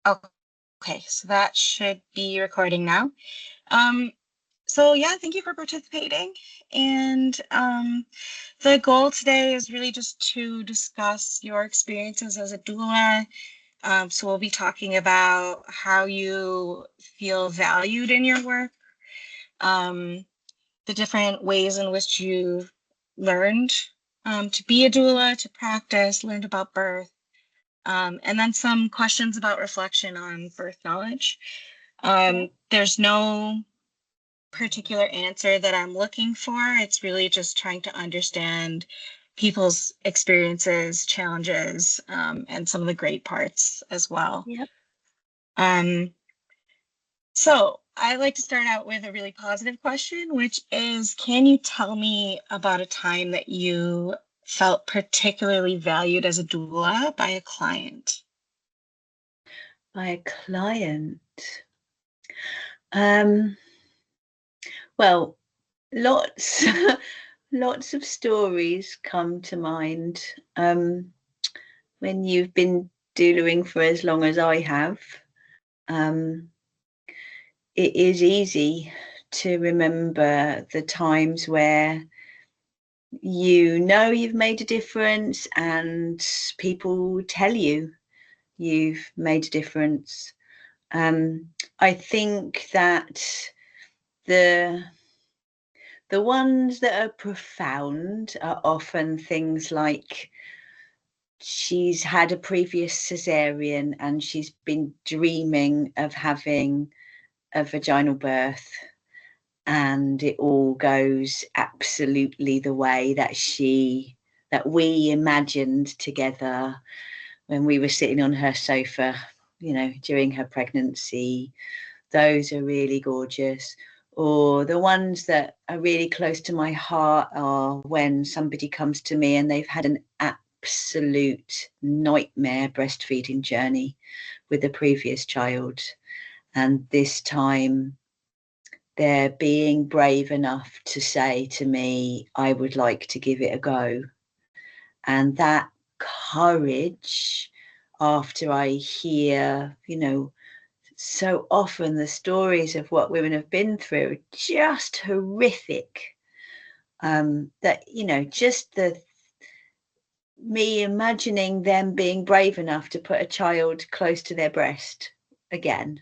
Okay, so that should be recording now. Um, so yeah, thank you for participating. And the goal today is really just to discuss your experiences as a doula. So we'll be talking about how you feel valued in your work, um, the different ways in which you've learned to be a doula, to practice, learned about birth, and then some questions about reflection on birth knowledge. There's no particular answer that I'm looking for. It's really just trying to understand people's experiences, challenges, and some of the great parts as well. Yep. So I like to start out with a really positive question, which is, can you tell me about a time that you felt particularly valued as a doula by a client? By a client. Well, lots lots of stories come to mind. When you've been doulaing for as long as I have, it is easy to remember the times where you know you've made a difference and people tell you you've made a difference. I think that the ones that are profound are often things like she's had a previous cesarean and she's been dreaming of having a vaginal birth, and it all goes absolutely the way that we imagined together when we were sitting on her sofa, during her pregnancy. Those are really gorgeous. Or the ones that are really close to my heart are when somebody comes to me and they've had an absolute nightmare breastfeeding journey with a previous child, and this time they're being brave enough to say to me, I would like to give it a go. And that courage, after I hear, so often the stories of what women have been through are just horrific. That, just me imagining them being brave enough to put a child close to their breast again,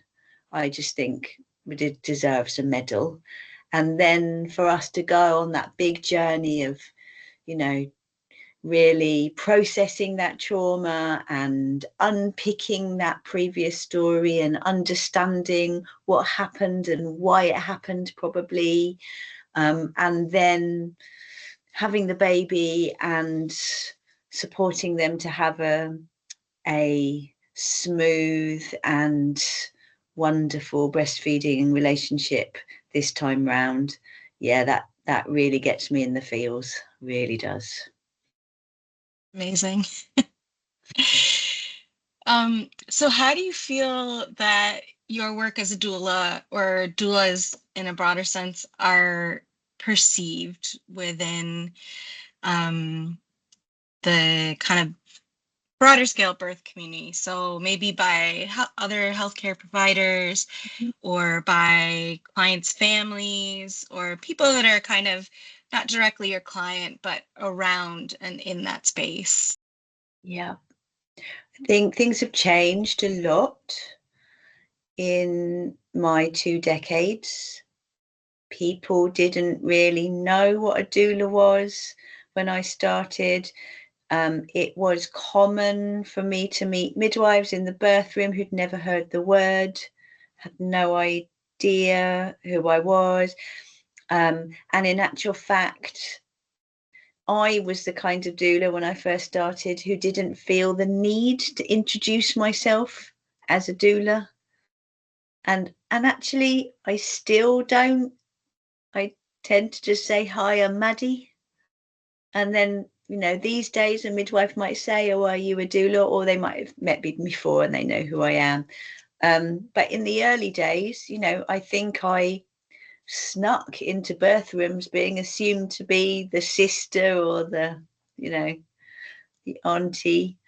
I just think it deserves a medal. And then for us to go on that big journey of, really processing that trauma and unpicking that previous story and understanding what happened and why it happened, probably, and then having the baby and supporting them to have a smooth and wonderful breastfeeding relationship this time round. Yeah, that really gets me in the feels, really does. Amazing. So how do you feel that your work as a doula, or doulas in a broader sense, are perceived within the kind of broader scale birth community? So maybe by other healthcare providers, or by clients' families, or people that are kind of not directly your client, but around and in that space? Yeah. I think things have changed a lot in my 2 decades. People didn't really know what a doula was when I started. It was common for me to meet midwives in the birth room who'd never heard the word, had no idea who I was. And in actual fact, I was the kind of doula when I first started who didn't feel the need to introduce myself as a doula. And actually, I still don't. I tend to just say, hi, I'm Maddie. And then, these days a midwife might say, oh, are you a doula? Or they might have met me before and they know who I am. But in the early days, I think I snuck into birth rooms being assumed to be the sister or the auntie.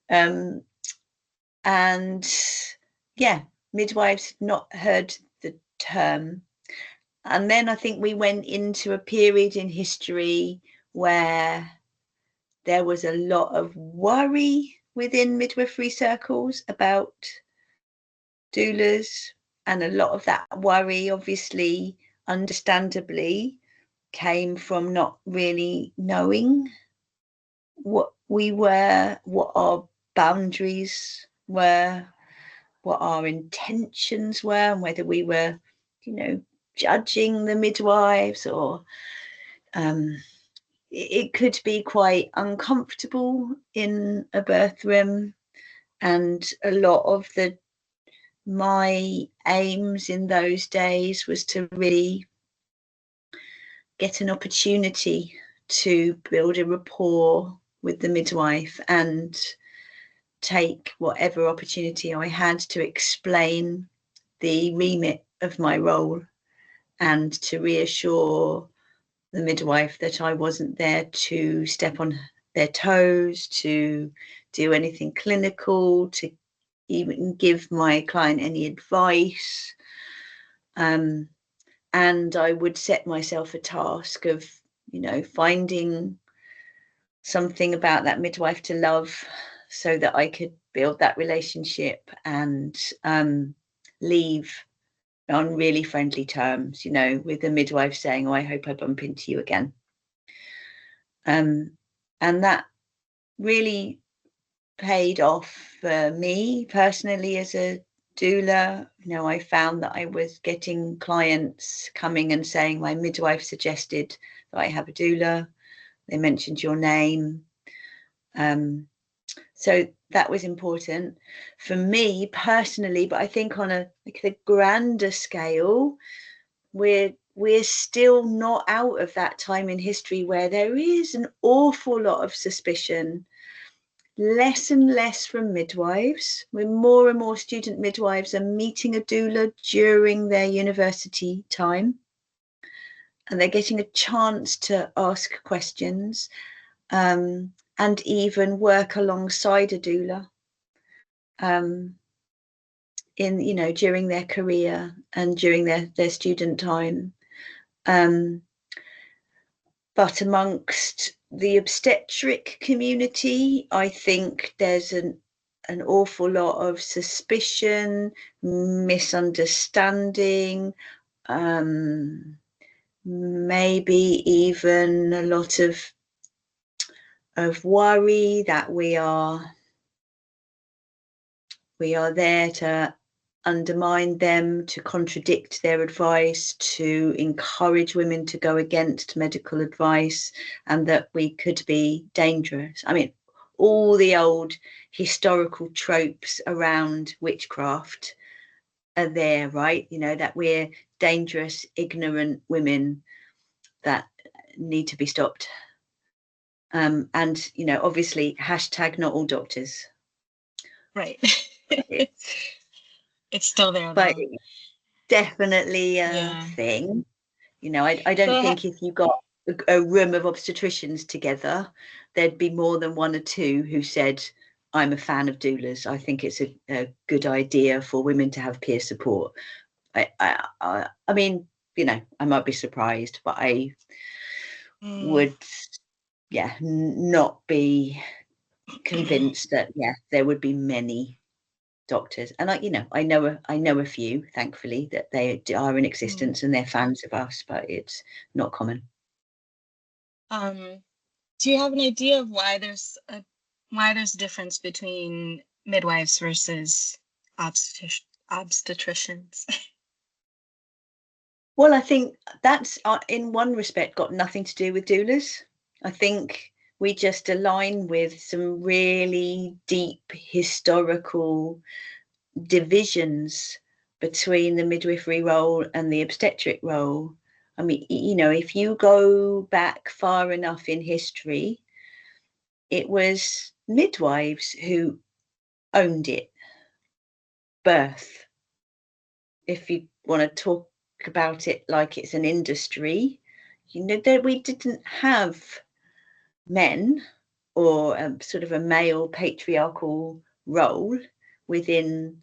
And yeah, midwives had not heard the term. And then I think we went into a period in history where there was a lot of worry within midwifery circles about doulas, and a lot of that worry, obviously, understandably, came from not really knowing what we were, what our boundaries were, what our intentions were, and whether we were, judging the midwives, or it could be quite uncomfortable in a birth room. And a lot of my aims in those days was to really get an opportunity to build a rapport with the midwife and take whatever opportunity I had to explain the remit of my role, and to reassure the midwife that I wasn't there to step on their toes, to do anything clinical, to even give my client any advice. And I would set myself a task of, finding something about that midwife to love, so that I could build that relationship and leave on really friendly terms, with the midwife saying, "Oh, I hope I bump into you again." And that really paid off for me personally as a doula. I found that I was getting clients coming and saying, "My midwife suggested that I have a doula. They mentioned your name." So that was important for me personally, but I think on a grander scale, we're still not out of that time in history where there is an awful lot of suspicion, less and less from midwives, where more and more student midwives are meeting a doula during their university time, and they're getting a chance to ask questions, and even work alongside a doula during their career and during their student time. But amongst the obstetric community, I think there's an awful lot of suspicion, misunderstanding, maybe even a lot of worry that we are there to undermine them, to contradict their advice, to encourage women to go against medical advice, and that we could be dangerous. I mean, all the old historical tropes around witchcraft are there, right? That we're dangerous, ignorant women that need to be stopped. And, obviously, hashtag not all doctors. Right. It's still there But though. definitely a Yeah. thing. I don't So think if you got a room of obstetricians together, there'd be more than one or two who said, "I'm a fan of doulas. I think it's a good idea for women to have peer support." I mean, I might be surprised, but I would, not be convinced that, there would be many doctors. And I know a few, thankfully, that they are in existence and they're fans of us, but it's not common. do you have an idea of why there's a difference between midwives versus obstetricians? Well, I think that's in one respect got nothing to do with doulas. I think we just align with some really deep historical divisions between the midwifery role and the obstetric role. I mean, if you go back far enough in history, it was midwives who owned it. Birth, if you want to talk about it like it's an industry, that we didn't have men or sort of a male patriarchal role within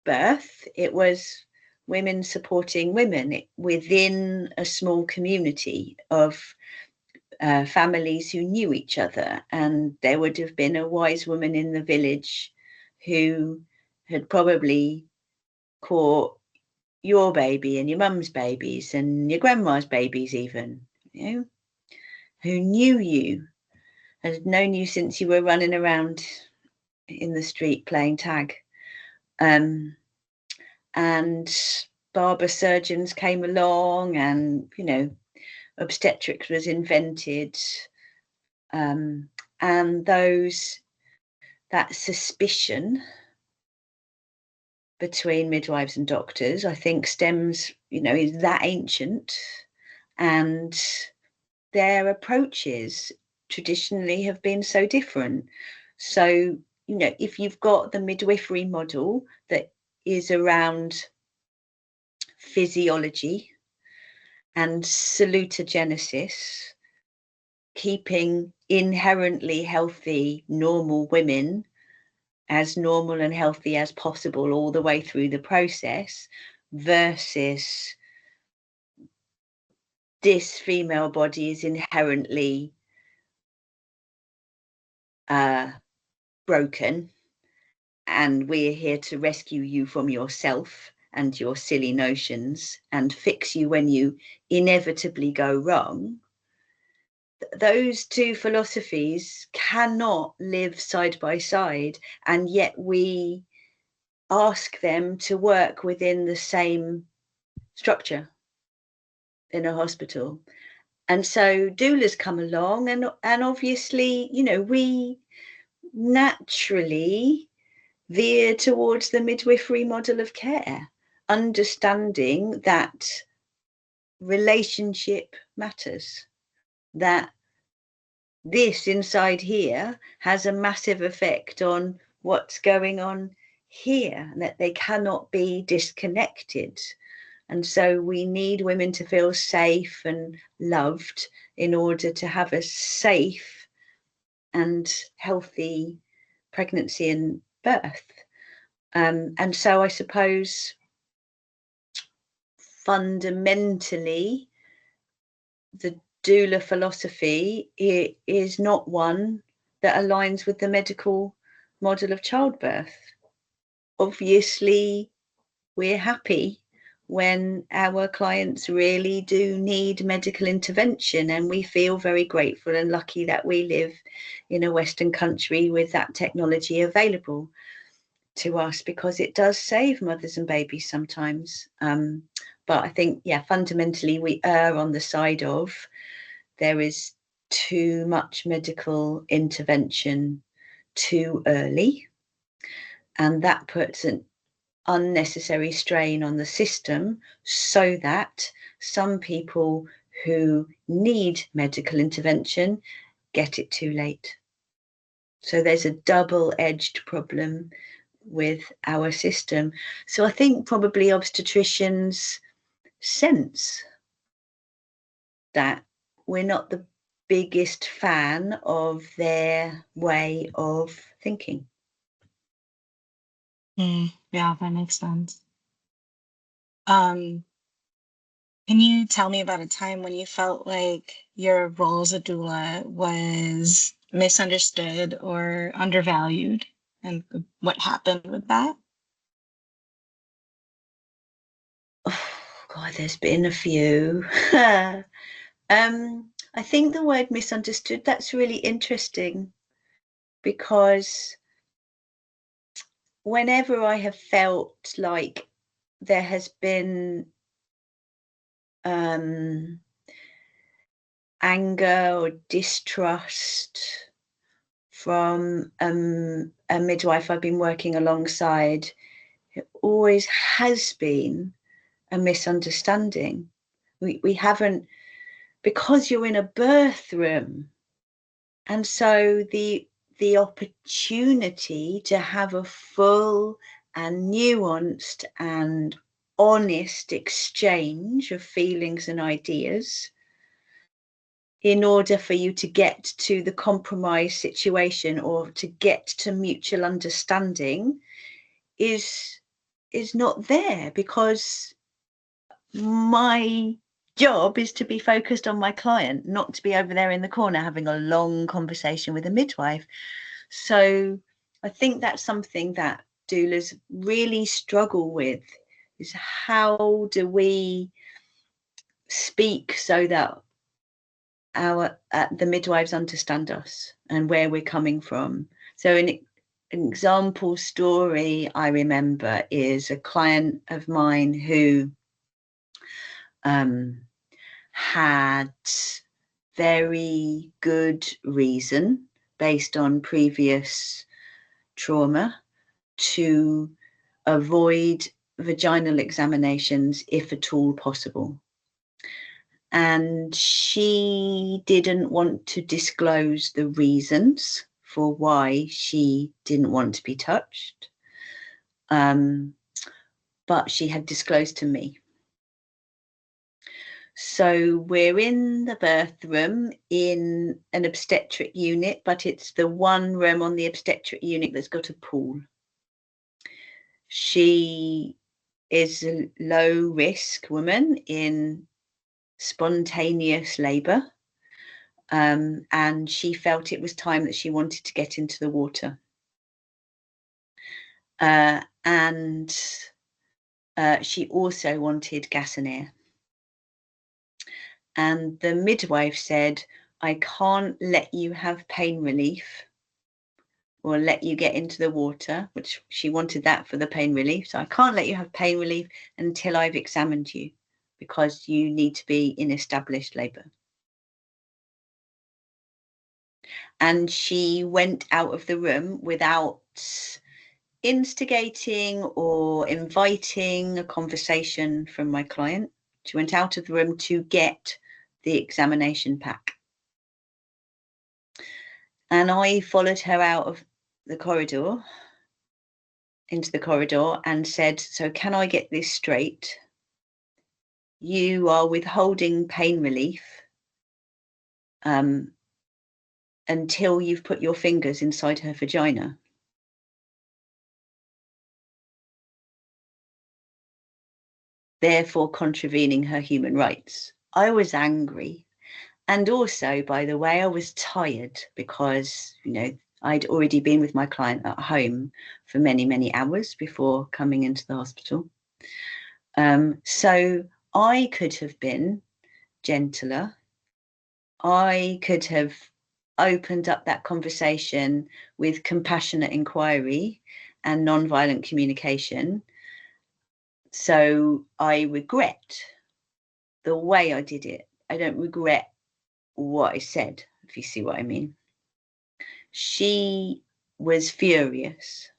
birth, it was women supporting women within a small community of families who knew each other. And there would have been a wise woman in the village who had probably caught your baby and your mum's babies and your grandma's babies even, you know, who knew you, had known you since you were running around in the street playing tag. And barber surgeons came along, and, you know, obstetrics was invented. And that suspicion between midwives and doctors, I think, stems, you know, is that ancient, and their approaches traditionally have been so different. So, you know, if you've got the midwifery model that is around physiology and salutogenesis, keeping inherently healthy, normal women as normal and healthy as possible all the way through the process, versus this female body is inherently broken, and we're here to rescue you from yourself and your silly notions and fix you when you inevitably go wrong. Those two philosophies cannot live side by side, and yet we ask them to work within the same structure in a hospital. And so doulas come along, and obviously, you know, we naturally veer towards the midwifery model of care, understanding that relationship matters, that this inside here has a massive effect on what's going on here, and that they cannot be disconnected. And so we need women to feel safe and loved in order to have a safe and healthy pregnancy and birth. And so I suppose fundamentally, the doula philosophy is not one that aligns with the medical model of childbirth. Obviously, we're happy when our clients really do need medical intervention, and we feel very grateful and lucky that we live in a Western country with that technology available to us, because it does save mothers and babies sometimes. But I think, yeah, fundamentally we err on the side of there is too much medical intervention too early, and that puts an unnecessary strain on the system, so that some people who need medical intervention get it too late. So there's a double-edged problem with our system. So I think probably obstetricians sense that we're not the biggest fan of their way of thinking. Yeah, that makes sense. Can you tell me about a time when you felt like your role as a doula was misunderstood or undervalued, and what happened with that? Oh, God, there's been a few. I think the word misunderstood, that's really interesting, because whenever I have felt like there has been anger or distrust from a midwife I've been working alongside, it always has been a misunderstanding. We haven't, because you're in a birth room, and so the opportunity to have a full and nuanced and honest exchange of feelings and ideas in order for you to get to the compromise situation or to get to mutual understanding is is not there, because my job is to be focused on my client, not to be over there in the corner having a long conversation with a midwife. So I think that's something that doulas really struggle with, is how do we speak so that the midwives understand us and where we're coming from. So an example story I remember is a client of mine who had very good reason, based on previous trauma, to avoid vaginal examinations if at all possible. And she didn't want to disclose the reasons for why she didn't want to be touched. But she had disclosed to me. So we're in the birth room in an obstetric unit, but it's the one room on the obstetric unit that's got a pool. She is a low risk woman in spontaneous labour, and she felt it was time that she wanted to get into the water. And she also wanted gas and air. And the midwife said, I can't let you have pain relief or let you get into the water, which she wanted that for the pain relief. So I can't let you have pain relief until I've examined you, because you need to be in established labour. And she went out of the room without instigating or inviting a conversation from my client. She went out of the room to get the examination pack. And I followed her out of the corridor, into the corridor, and said, so can I get this straight? You are withholding pain relief until you've put your fingers inside her vagina. Therefore contravening her human rights. I was angry. And also, by the way, I was tired, because, you know, I'd already been with my client at home for many, many hours before coming into the hospital. So I could have been gentler. I could have opened up that conversation with compassionate inquiry and non-violent communication. So I regret the way I did it. I don't regret what I said, if you see what I mean. She was furious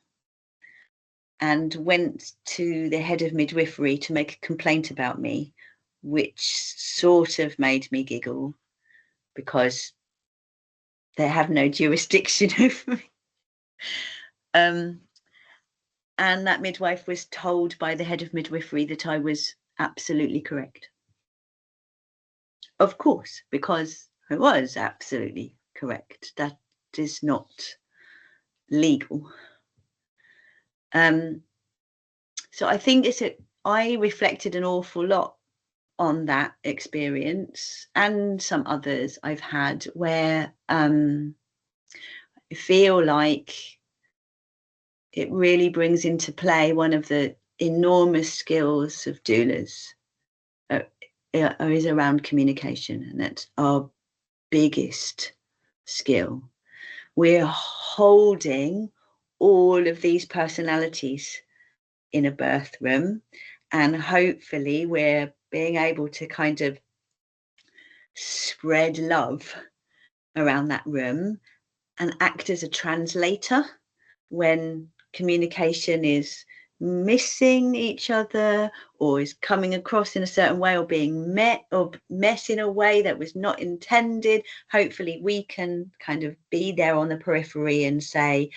and went to the head of midwifery to make a complaint about me, which sort of made me giggle, because they have no jurisdiction over me. And that midwife was told by the head of midwifery that I was absolutely correct. Of course, because I was absolutely correct. That is not legal. So I think I reflected an awful lot on that experience and some others I've had, where I feel like it really brings into play one of the enormous skills of doulas is around communication, and that's our biggest skill. We're holding all of these personalities in a birth room, and hopefully we're being able to kind of spread love around that room and act as a translator when communication is missing each other, or is coming across in a certain way, or being met in a way that was not intended. Hopefully we can kind of be there on the periphery and say,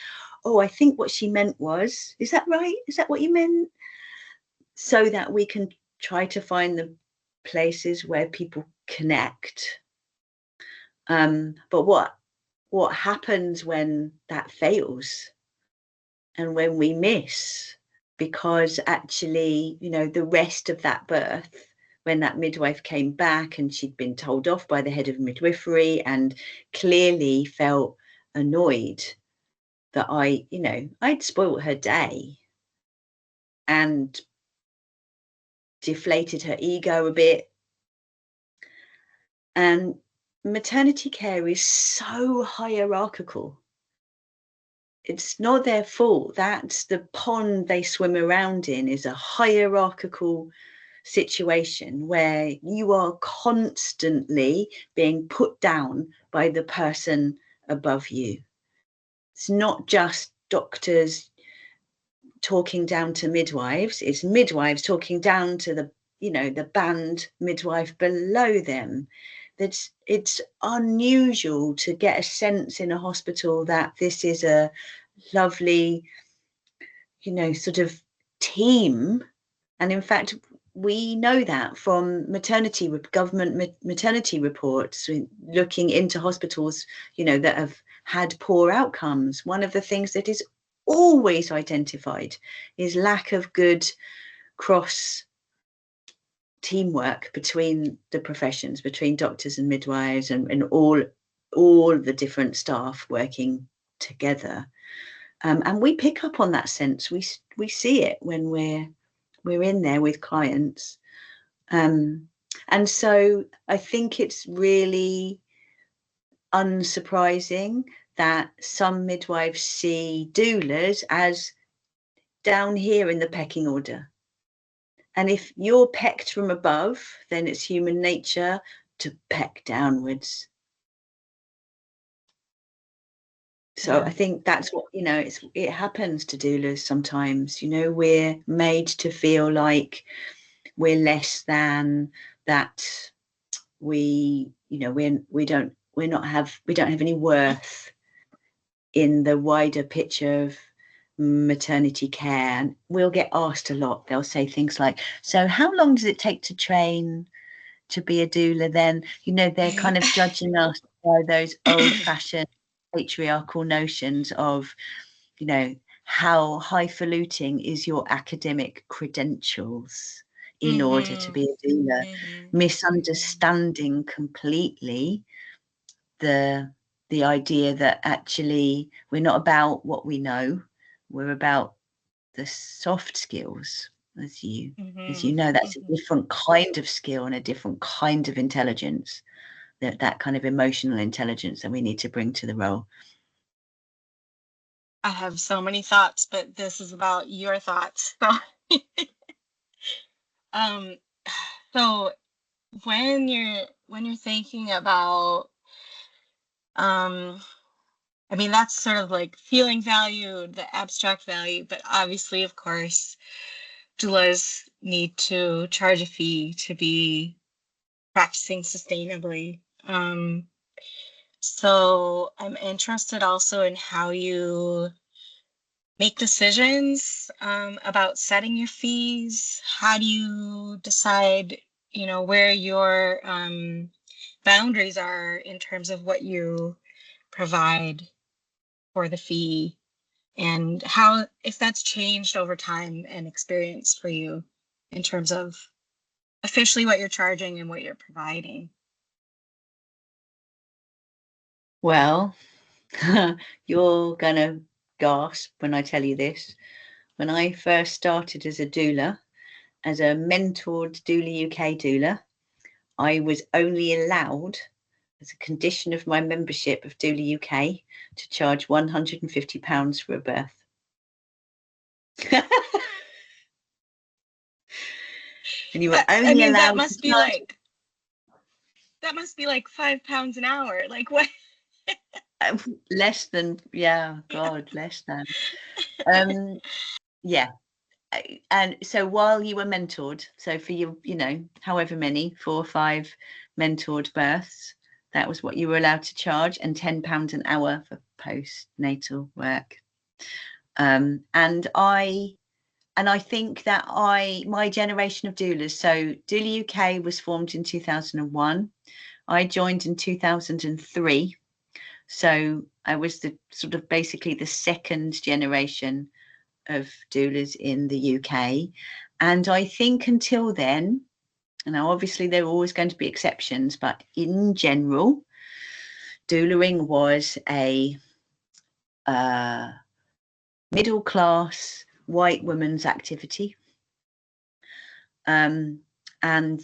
oh, I think what she meant was, is that right? Is that what you meant? So that we can try to find the places where people connect. But what happens when that fails, and when we miss, because actually, you know, the rest of that birth, when that midwife came back and she'd been told off by the head of midwifery and clearly felt annoyed that I'd spoilt her day and deflated her ego a bit. And maternity care is so hierarchical. It's not their fault. That's the pond they swim around in, is a hierarchical situation where you are constantly being put down by the person above you. It's not just doctors talking down to midwives, it's midwives talking down to the band midwife below them. It's unusual to get a sense in a hospital that this is a lovely, sort of team. And in fact, we know that from government maternity reports, looking into hospitals, that have had poor outcomes. One of the things that is always identified is lack of good cross teamwork between the professions, between doctors and midwives and all the different staff working together. And we pick up on that sense. We see it when we're in there with clients. And so I think it's really unsurprising that some midwives see doulas as down here in the pecking order. And if you're pecked from above, then it's human nature to peck downwards. So I think that's what, it happens to doulas sometimes. We're made to feel like we're less than, that we don't have any worth in the wider picture of maternity care. And we'll get asked a lot. They'll say things like, so how long does it take to train to be a doula then? They're kind of judging us by those old-fashioned patriarchal notions of, how highfalutin is your academic credentials in order to be a doula, misunderstanding completely the idea that actually we're not about what we know, we're about the soft skills. As you know, that's a different kind of skill and a different kind of intelligence, that kind of emotional intelligence that we need to bring to the role. I have so many thoughts, but this is about your thoughts. So when you're thinking about, that's sort of like feeling value, the abstract value, but obviously, of course, doulas need to charge a fee to be practicing sustainably. So I'm interested also in how you make decisions about setting your fees. How do you decide, where your boundaries are in terms of what you provide for the fee, and how, if that's changed over time and experience for you in terms of officially what you're charging and what you're providing? Well, you're gonna gasp when I tell you this. When I first started as a doula, as a mentored Doula UK doula, I was only allowed, as a condition of my membership of Doula UK, to charge £150 for a birth. And you were only allowed that must be like £5 an hour. Like, what? Less than, God, less than. Yeah. And so while you were mentored, so for you, however many, 4 or 5 mentored births, that was what you were allowed to charge, and £10 an hour for postnatal work. And I think that my generation of doulas, so Doula UK was formed in 2001. I joined in 2003. So I was the sort of basically the second generation of doulas in the UK. And I think until then, now obviously there are always going to be exceptions, but in general, doulaing was a middle class white woman's activity. And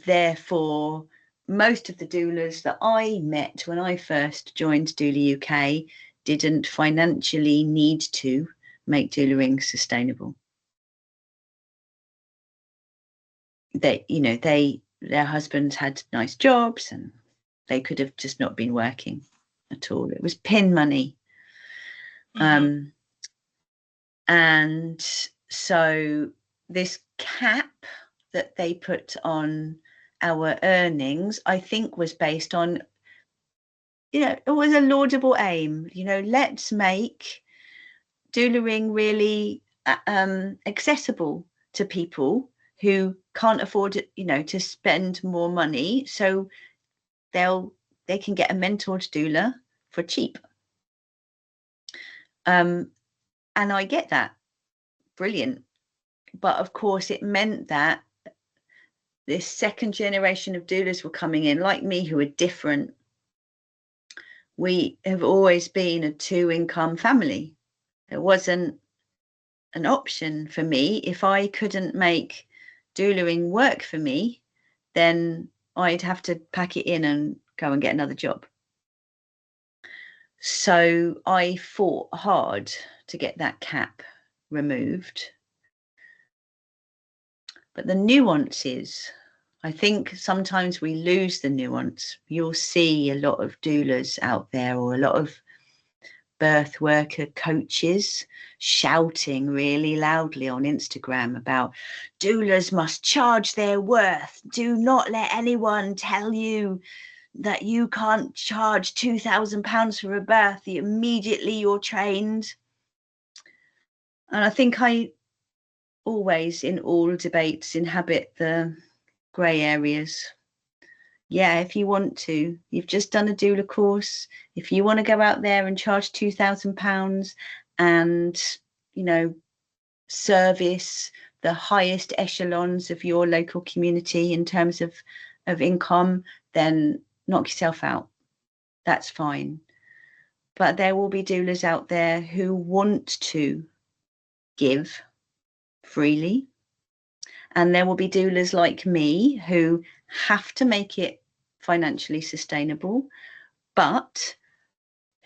therefore, most of the doulas that I met when I first joined Doula UK didn't financially need to make doulaing sustainable. Their husbands had nice jobs and they could have just not been working at all. It was pin money. Mm-hmm. And so this cap that they put on our earnings, I think, was based on, it was a laudable aim. Let's make doulaing really accessible to people who can't afford it, to spend more money, so they can get a mentored doula for cheap. And I get that, brilliant. But of course, it meant that this second generation of doulas were coming in, like me, who are different. We have always been a 2-income family. It wasn't an option for me. If I couldn't make doulaing work for me, then I'd have to pack it in and go and get another job. So I fought hard to get that cap removed. But the nuances, I think sometimes we lose the nuance. You'll see a lot of doulas out there, or a lot of birth worker coaches shouting really loudly on Instagram about doulas must charge their worth. Do not let anyone tell you that you can't charge £2,000 for a birth. Immediately you're trained. And I think I always, in all debates, inhabit the grey areas. Yeah, if you want to, you've just done a doula course. If you want to go out there and charge £2,000 and, service the highest echelons of your local community in terms of income, then knock yourself out. That's fine. But there will be doulas out there who want to give freely. And there will be doulas like me who have to make it financially sustainable, but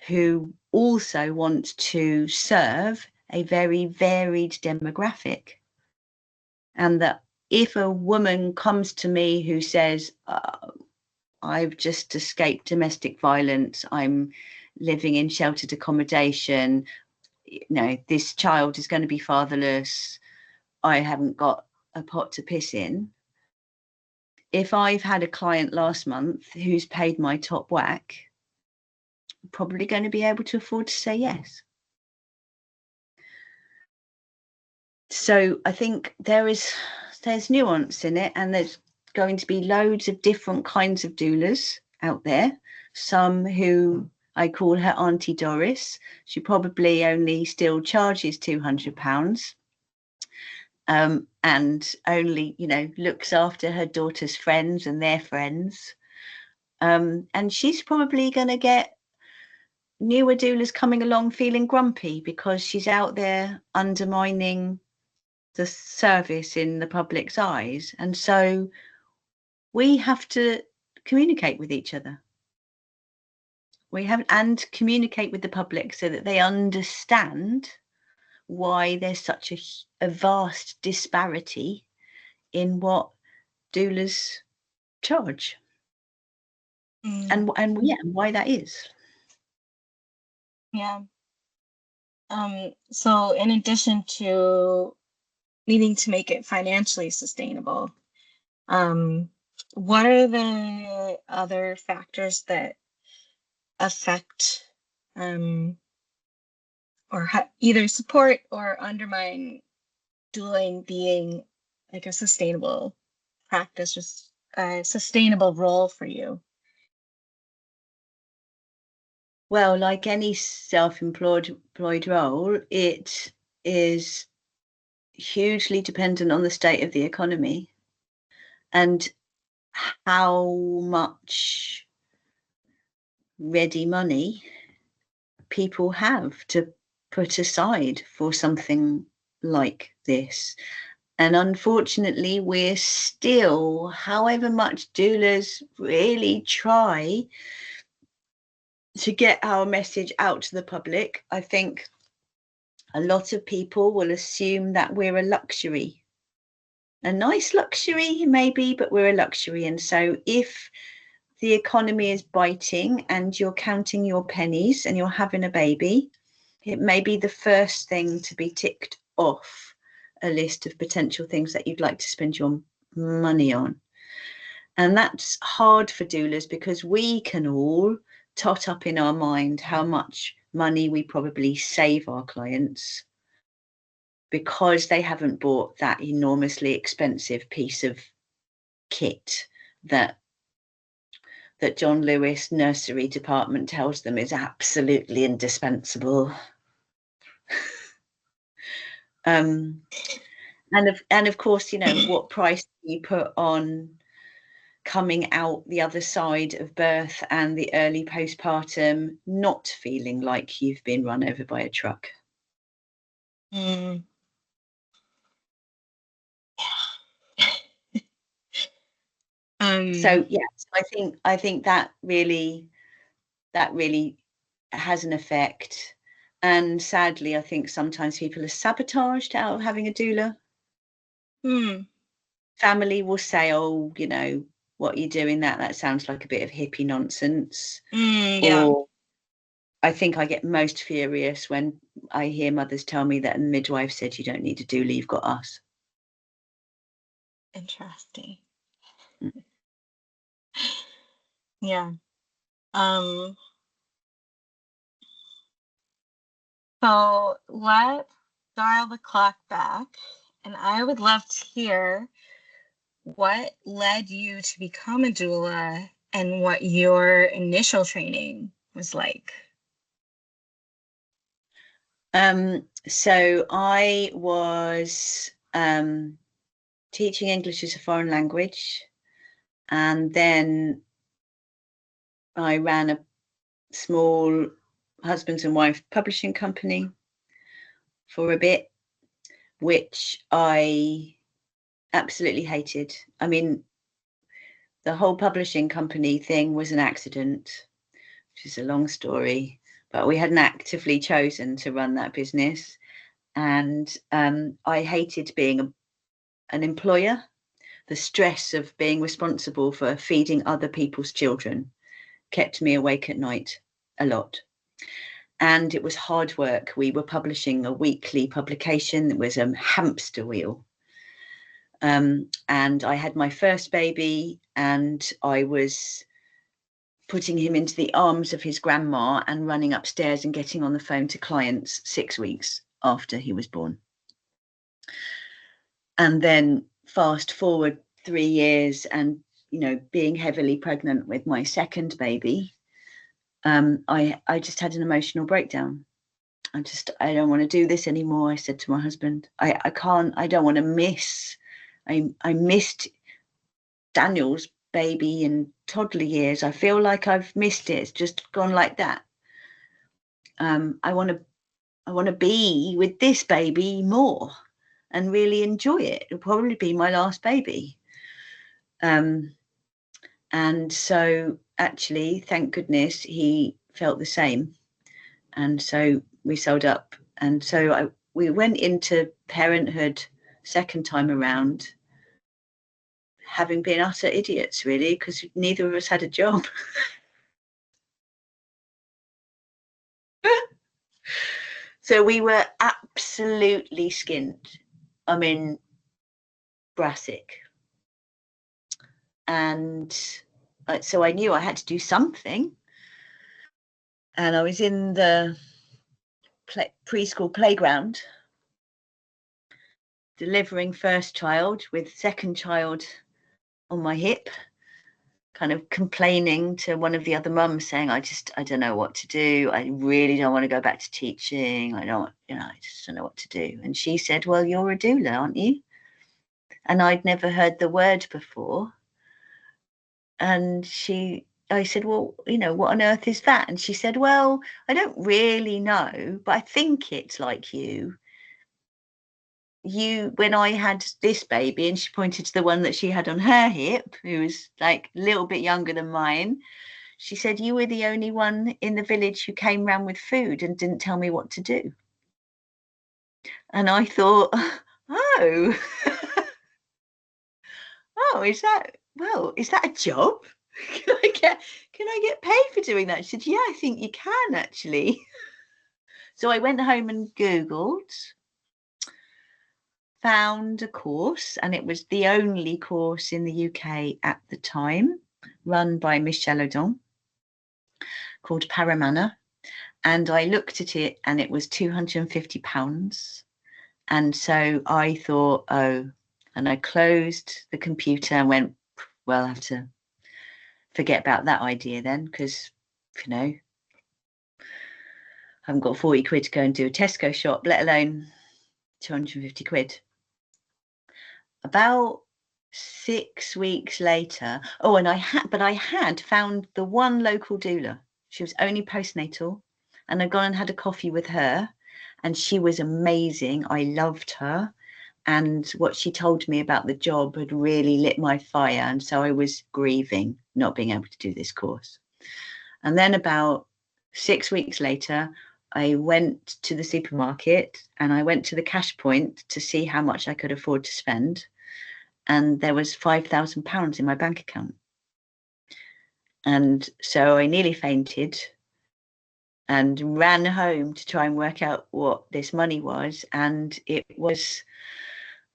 who also want to serve a very varied demographic. And that if a woman comes to me who says, I've just escaped domestic violence, I'm living in sheltered accommodation, this child is going to be fatherless, I haven't got a pot to piss in. If I've had a client last month who's paid my top whack, I'm probably going to be able to afford to say yes. So I think there's nuance in it, and there's going to be loads of different kinds of doulas out there. Some who I call her Auntie Doris. She probably only still charges £200. And only, looks after her daughter's friends and their friends. And she's probably going to get newer doulas coming along feeling grumpy because she's out there undermining the service in the public's eyes. And so we have to communicate with each other. And communicate with the public so that they understand why there's such a vast disparity in what doulas charge. And why that is. Yeah. So in addition to needing to make it financially sustainable, what are the other factors that affect or either support or undermine doulaing being like a sustainable practice, just a sustainable role for you? Well, like any self-employed role, it is hugely dependent on the state of the economy and how much ready money people have to put aside for something like this. And unfortunately, we're still, however much doulas really try to get our message out to the public, I think a lot of people will assume that we're a luxury. A nice luxury, maybe, but we're a luxury. And so if the economy is biting and you're counting your pennies and you're having a baby, it may be the first thing to be ticked off a list of potential things that you'd like to spend your money on. And that's hard for doulas because we can all tot up in our mind how much money we probably save our clients because they haven't bought that enormously expensive piece of kit that John Lewis nursery department tells them is absolutely indispensable. And of course, you know, what price you put on coming out the other side of birth and the early postpartum, not feeling like you've been run over by a truck. Mm. So yes, I think that really has an effect. And sadly, I think sometimes people are sabotaged out of having a doula. Family will say, oh, you know, what are you doing that sounds like a bit of hippie nonsense. Yeah. Or I think I get most furious when I hear mothers tell me that a midwife said you don't need a doula, you've got us. Interesting. Mm. Yeah. So let's dial the clock back, and I would love to hear what led you to become a doula and what your initial training was like. So I was teaching English as a foreign language, and then I ran a small husbands and wife publishing company for a bit, which I absolutely hated. I mean, the whole publishing company thing was an accident, which is a long story, but we hadn't actively chosen to run that business. And I hated being an employer. The stress of being responsible for feeding other people's children kept me awake at night a lot. And it was hard work. We were publishing a weekly publication that was a hamster wheel. And I had my first baby, and I was putting him into the arms of his grandma and running upstairs and getting on the phone to clients 6 weeks after he was born. And then fast forward 3 years and, you know, being heavily pregnant with my second baby, I just had an emotional breakdown. I don't want to do this anymore. I said to my husband, I can't, I don't want to miss. I missed Daniel's baby and toddler years. I feel like I've missed it. It's just gone like that. I want to be with this baby more and really enjoy it. It'll probably be my last baby. And so actually, thank goodness, he felt the same. And so we sold up. And so we went into parenthood second time around, having been utter idiots, really, because neither of us had a job. So we were absolutely skint. I mean, brassic. And so I knew I had to do something. And I was in the preschool playground, delivering first child with second child on my hip. kind of complaining to one of the other mums, saying, I don't know what to do. I really don't want to go back to teaching. I just don't know what to do. And she said, well, you're a doula, aren't you? And I'd never heard the word before. And I said, well, what on earth is that? And she said, well, I don't really know, but I think it's like when I had this baby, and she pointed to the one that she had on her hip, who was like a little bit younger than mine. She said, you were the only one in the village who came round with food and didn't tell me what to do. And I thought, oh, is that a job? Can I get paid for doing that? She said, yeah, I think you can actually. So I went home and Googled, found a course, and it was the only course in the UK at the time, run by Michelle Kline, called Paramana. And I looked at it and it was £250. And so I thought, and I closed the computer and went, well, I have to forget about that idea then, because, I haven't got 40 quid to go and do a Tesco shop, let alone 250 quid. About 6 weeks later, I had found the one local doula. She was only postnatal, and I'd gone and had a coffee with her, and she was amazing. I loved her, and what she told me about the job had really lit my fire, and so I was grieving not being able to do this course. And then about 6 weeks later, I went to the supermarket and I went to the cash point to see how much I could afford to spend. And there was £5,000 in my bank account. And so I nearly fainted and ran home to try and work out what this money was. And it was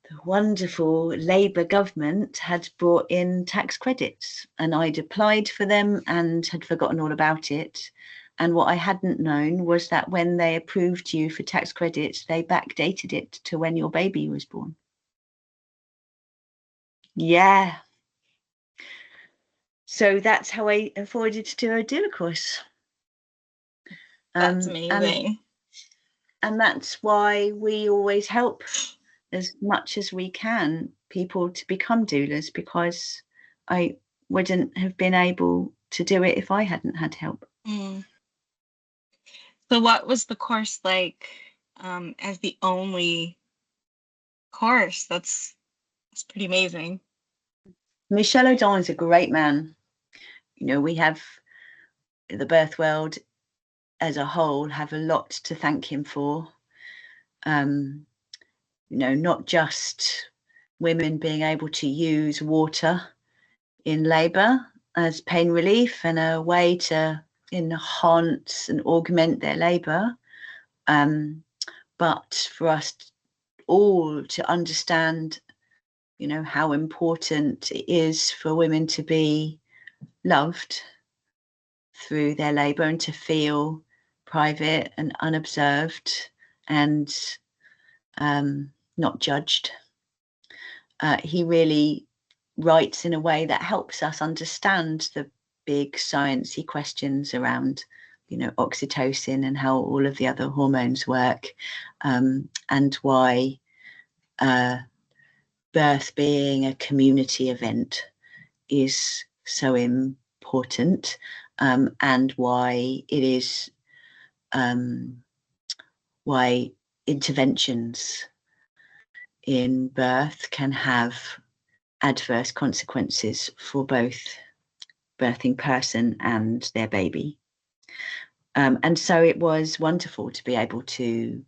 the wonderful Labour government had brought in tax credits, and I'd applied for them and had forgotten all about it. And what I hadn't known was that when they approved you for tax credits, they backdated it to when your baby was born. Yeah. So that's how I afforded to do a doula course. That's amazing. And that's why we always help as much as we can people to become doulas, because I wouldn't have been able to do it if I hadn't had help. Mm. So what was the course like as the only course? That's pretty amazing. Michelle Kline is a great man. We have the birth world as a whole have a lot to thank him for. Not just women being able to use water in labour as pain relief and a way to enhance and augment their labour, but for us all to understand, how important it is for women to be loved through their labour and to feel private and unobserved and not judged. He really writes in a way that helps us understand the big sciencey questions around, oxytocin and how all of the other hormones work, and why birth being a community event is so important, and why it is why interventions in birth can have adverse consequences for both birthing person and their baby. And so it was wonderful to be able to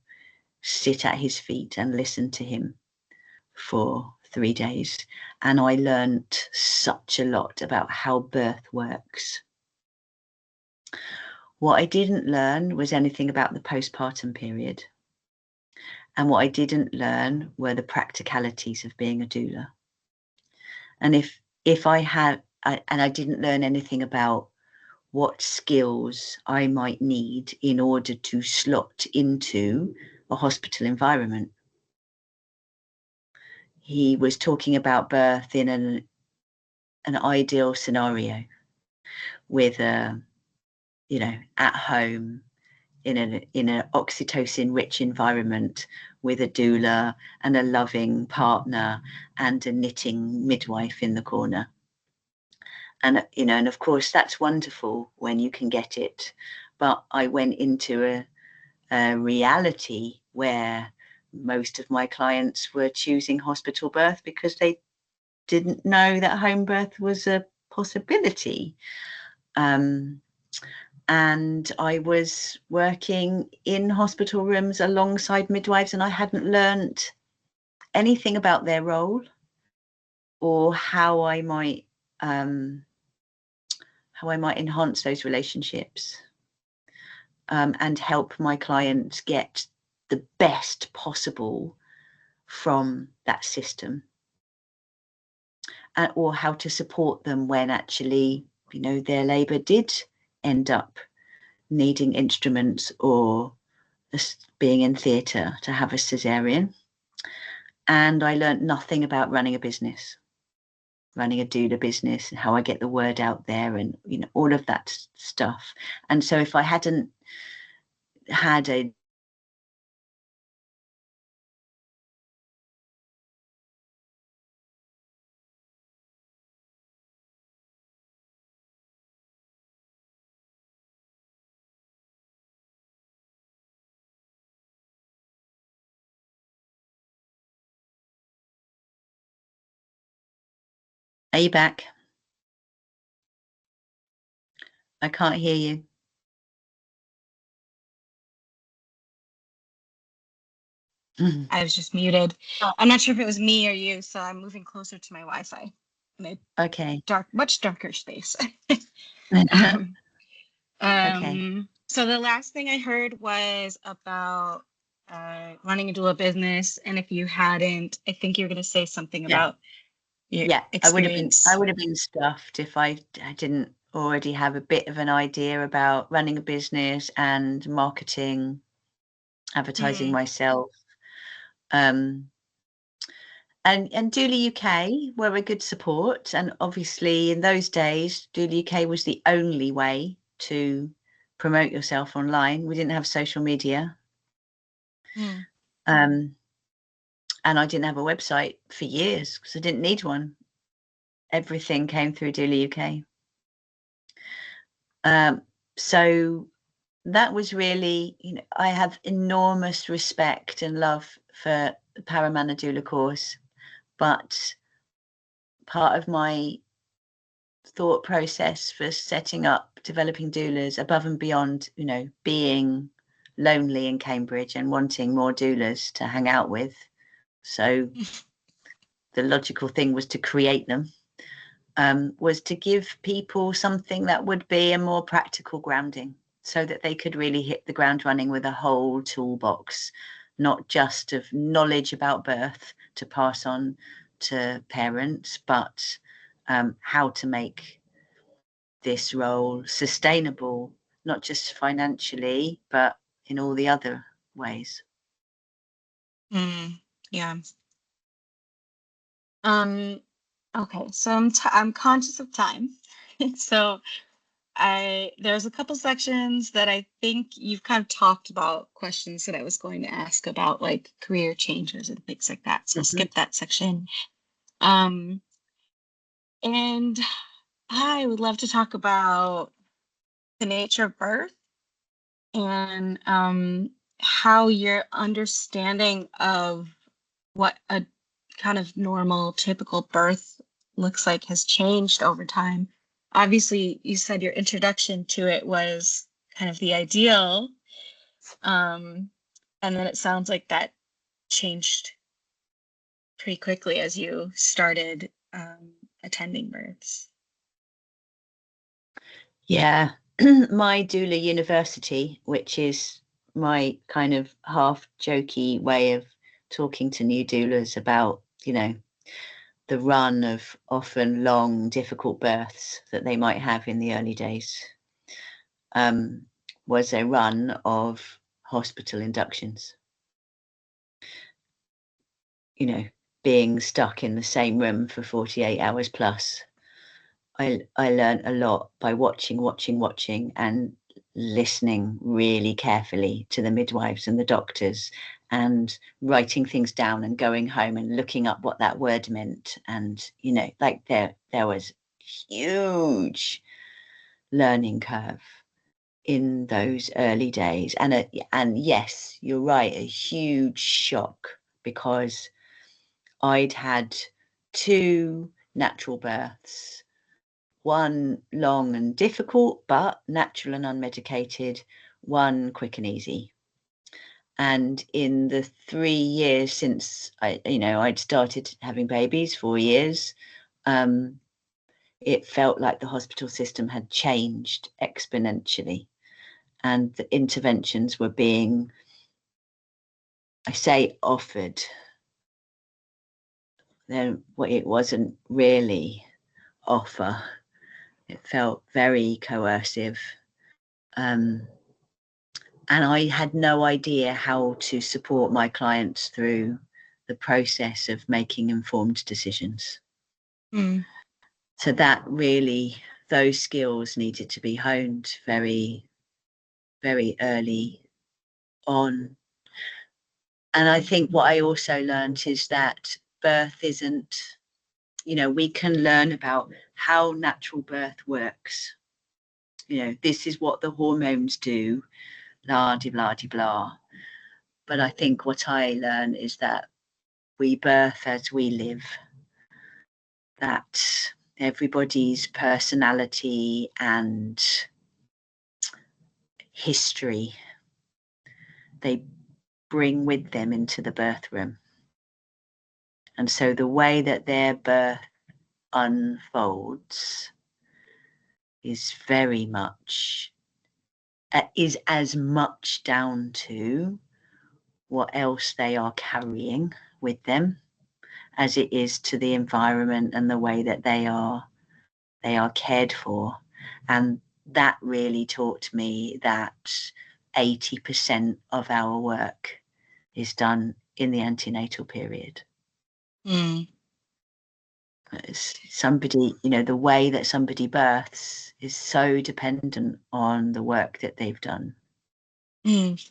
sit at his feet and listen to him for 3 days. And I learned such a lot about how birth works. What I didn't learn was anything about the postpartum period. And what I didn't learn were the practicalities of being a doula. And if I had, and I didn't learn anything about what skills I might need in order to slot into a hospital environment. He was talking about birth in an ideal scenario with a, you know, at home in an oxytocin rich environment with a doula and a loving partner and a knitting midwife in the corner. And, you know, and of course that's wonderful when you can get it. But I went into a reality where most of my clients were choosing hospital birth because they didn't know that home birth was a possibility. And I was working in hospital rooms alongside midwives, and I hadn't learnt anything about their role or how I might enhance those relationships, and help my clients get the best possible from that system, or how to support them when actually, you know, their labour did end up needing instruments or being in theatre to have a cesarean. And I learned nothing about running a business, running a doula business, and how I get the word out there, and, you know, all of that stuff. And so if I hadn't had a Are you back? I can't hear you. I was just muted. I'm not sure if it was me or you, so I'm moving closer to my Wi-Fi in a Okay. much darker space. Okay. So the last thing I heard was about running a doula business, and if you hadn't, I think you were going to say something about your experience. I would have been stuffed if I didn't already have a bit of an idea about running a business and marketing, advertising myself. And Doula UK were a good support, and obviously in those days Doula UK was the only way to promote yourself online. We didn't have social media. And I didn't have a website for years because I didn't need one. Everything came through Doula UK. So that was really, you know, I have enormous respect and love for the Paramana Doula course, but part of my thought process for setting up developing doulas above and beyond, you know, being lonely in Cambridge and wanting more doulas to hang out with, so the logical thing was to create them, was to give people something that would be a more practical grounding so that they could really hit the ground running with a whole toolbox, not just of knowledge about birth to pass on to parents, but how to make this role sustainable, not just financially, but in all the other ways. Yeah. Okay, so I'm conscious of time. So there's a couple sections that I think you've kind of talked about, questions that I was going to ask about, like career changes and things like that. So I'll skip that section. And I would love to talk about the nature of birth and how your understanding of what a kind of normal, typical birth looks like has changed over time. Obviously, you said your introduction to it was kind of the ideal. And then it sounds like that changed pretty quickly as you started attending births. Yeah, my Doula University, which is my kind of half jokey way of talking to new doulas about, you know, the run of often long, difficult births that they might have in the early days, was a run of hospital inductions. You know, being stuck in the same room for 48 hours plus, I learned a lot by watching and listening really carefully to the midwives and the doctors, and writing things down and going home and looking up what that word meant. And, you know, like there was huge learning curve in those early days. And yes, you're right, a huge shock, because I'd had 2 natural births, one long and difficult, but natural and unmedicated, one quick and easy. And in the 3 years since I'd started having babies, 4 years, it felt like the hospital system had changed exponentially, and the interventions were being, I say, offered. Then it wasn't really offer. It felt very coercive. And I had no idea how to support my clients through the process of making informed decisions. Mm. So those skills needed to be honed very, very early on. And I think what I also learned is that birth isn't, we can learn about how natural birth works. This is what the hormones do, blah, de blah, de blah. But I think what I learn is that we birth as we live, that everybody's personality and history, they bring with them into the birth room. And so the way that their birth unfolds is very much, is as much down to what else they are carrying with them as it is to the environment and the way that they are cared for. And that really taught me that 80% of our work is done in the antenatal period. Mm. Somebody, the way that somebody births is so dependent on the work that they've done. Mm.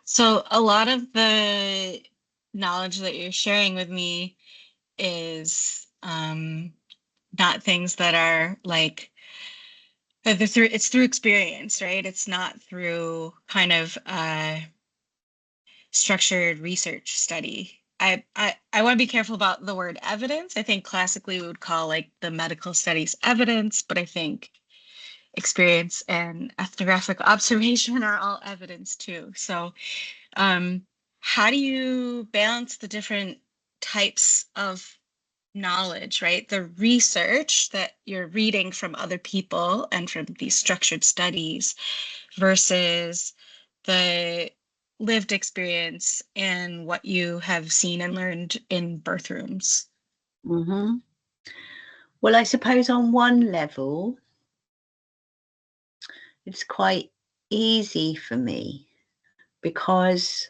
So a lot of the knowledge that you're sharing with me is not things that are like it's through experience, right? It's not through kind of structured research study. I want to be careful about the word evidence. I think classically we would call like the medical studies evidence, but I think experience and ethnographic observation are all evidence too. So how do you balance the different types of knowledge, right? The research that you're reading from other people and from these structured studies versus the lived experience and what you have seen and learned in birth rooms? Mm-hmm. Well, I suppose on one level, it's quite easy for me because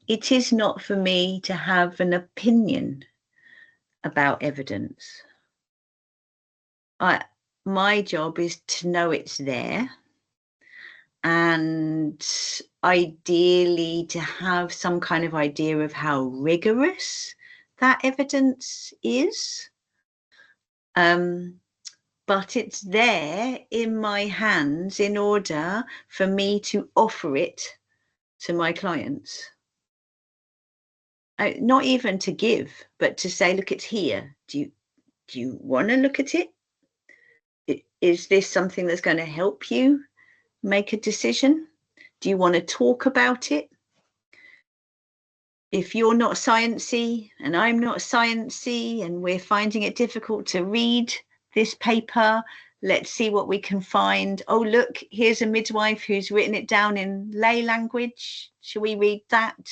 it is not for me to have an opinion about evidence. My job is to know it's there, and ideally to have some kind of idea of how rigorous that evidence is. But it's there in my hands in order for me to offer it to my clients. Not even to give, but to say, look, it's here. Do you want to look at it? Is this something that's going to help you make a decision? Do you want to talk about it? If you're not sciencey and I'm not sciencey and we're finding it difficult to read this paper, let's see what we can find. Oh, look, here's a midwife who's written it down in lay language. Shall we read that?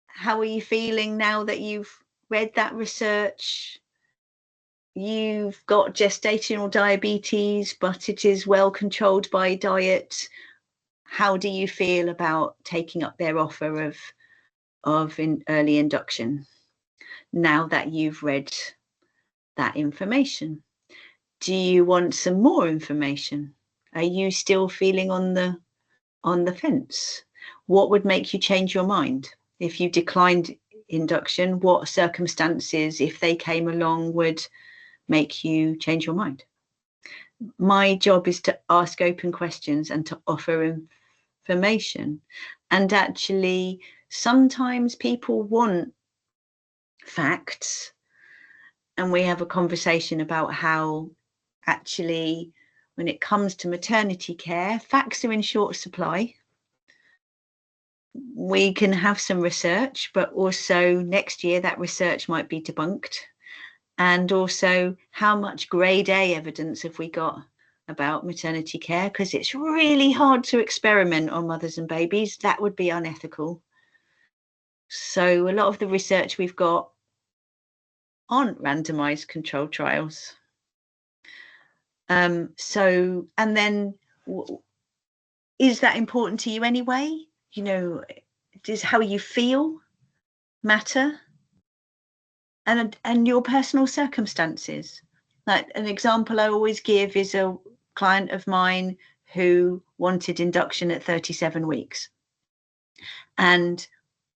How are you feeling now that you've read that research? You've got gestational diabetes, but it is well controlled by diet. How do you feel about taking up their offer of early induction now that you've read that information? Do you want some more information? Are you still feeling on the fence? What would make you change your mind? If you declined induction, what circumstances, if they came along, would make you change your mind? My job is to ask open questions and to offer information. And actually, sometimes people want facts, and we have a conversation about how actually, when it comes to maternity care, facts are in short supply. We can have some research, but also next year that research might be debunked. And also, how much grade A evidence have we got about maternity care? Because it's really hard to experiment on mothers and babies. That would be unethical. So a lot of the research we've got aren't randomized controlled trials. And then is that important to you anyway? You know, does how you feel matter? And your personal circumstances. Like an example I always give is a client of mine who wanted induction at 37 weeks. And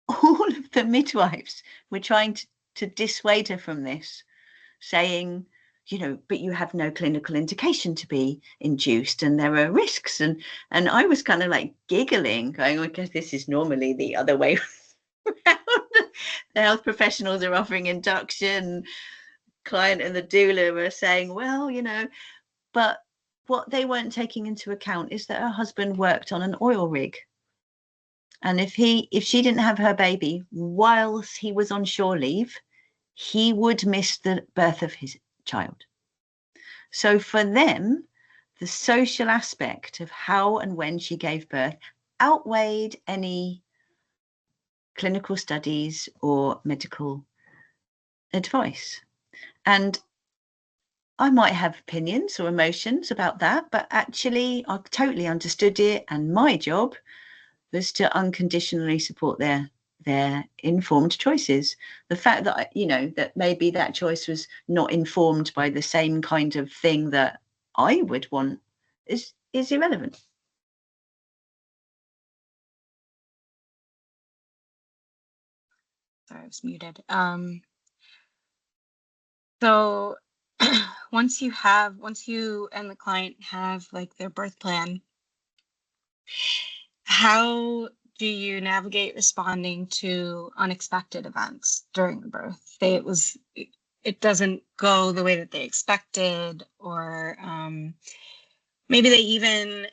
all of the midwives were trying to dissuade her from this, saying, you know, but you have no clinical indication to be induced and there are risks. And I was kind of like giggling, going, I guess this is normally the other way around. The health professionals are offering induction, client and the doula were saying, well, you know, but what they weren't taking into account is that her husband worked on an oil rig. And if she didn't have her baby whilst he was on shore leave, he would miss the birth of his child. So for them, the social aspect of how and when she gave birth outweighed any clinical studies or medical advice. And I might have opinions or emotions about that, but actually I totally understood it. And my job was to unconditionally support their informed choices. The fact that, you know, that maybe that choice was not informed by the same kind of thing that I would want is irrelevant. Sorry, I was muted. So once you and the client have like their birth plan, how do you navigate responding to unexpected events during the birth? It doesn't go the way that they expected, or maybe they even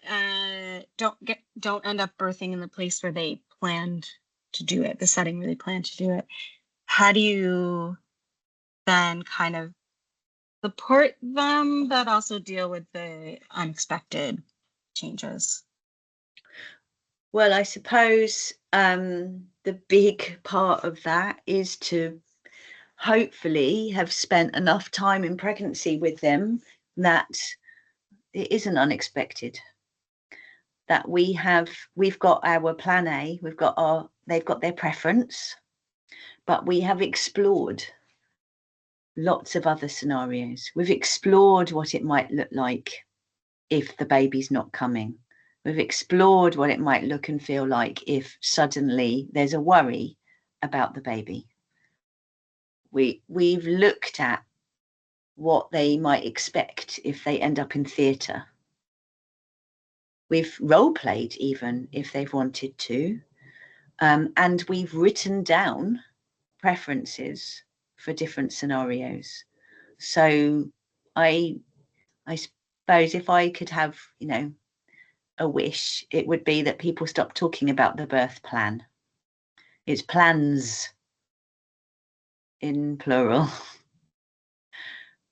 don't end up birthing in the place where they planned to do it, the setting where they planned to do it. How do you then kind of support them, but also deal with the unexpected changes? Well, I suppose the big part of that is to hopefully have spent enough time in pregnancy with them that it isn't unexpected. That we've got our plan A, they've got their preference, but we have explored lots of other scenarios. We've explored what it might look like if the baby's not coming. We've explored what it might look and feel like if suddenly there's a worry about the baby. We've looked at what they might expect if they end up in theatre. We've role played even if they've wanted to. And we've written down preferences for different scenarios. So I suppose if I could have, you know, a wish, it would be that people stop talking about the birth plan. It's plans in plural.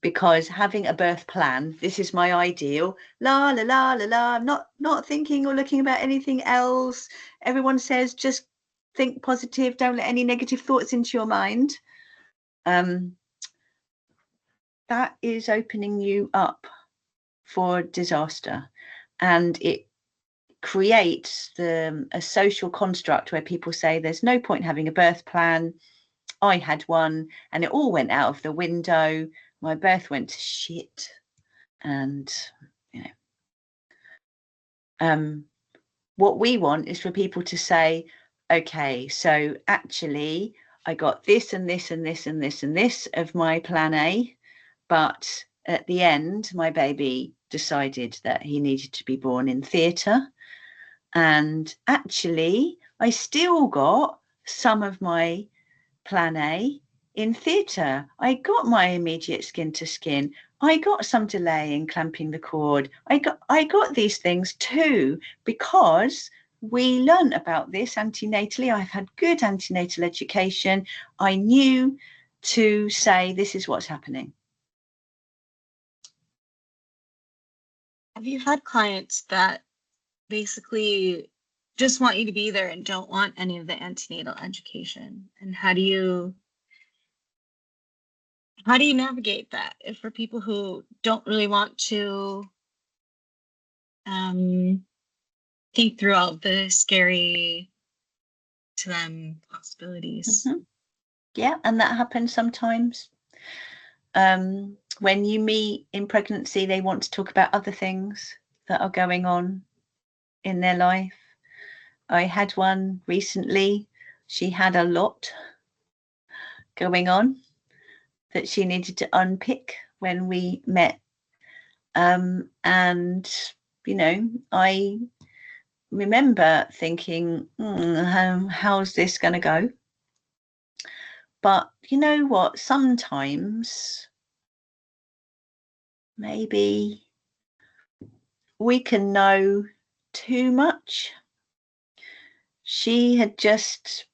Because having a birth plan, this is my ideal, la la la la la, I'm not thinking or looking about anything else. Everyone says just think positive, don't let any negative thoughts into your mind. That is opening you up for disaster, and it creates a social construct where people say there's no point having a birth plan. I had one and it all went out of the window. my birth went to shit, and what we want is for people to say, okay, so actually I got this and this and this and this and this of my plan A, but at the end my baby decided that he needed to be born in theatre, and actually I still got some of my plan A in theatre. I got my immediate skin to skin. I got some delay in clamping the cord. I got these things too, because we learned about this antenatally. I've had good antenatal education. I knew to say, this is what's happening. Have you had clients that basically just want you to be there and don't want any of the antenatal education? And how do you navigate that if for people who don't really want to think through all the scary to them possibilities? Mm-hmm. Yeah, and that happens sometimes. When you meet in pregnancy, they want to talk about other things that are going on in their life. I had one recently. She had a lot going on that she needed to unpick when we met. And, I remember thinking, how's this going to go? But you know what? Sometimes maybe we can know too much. She had just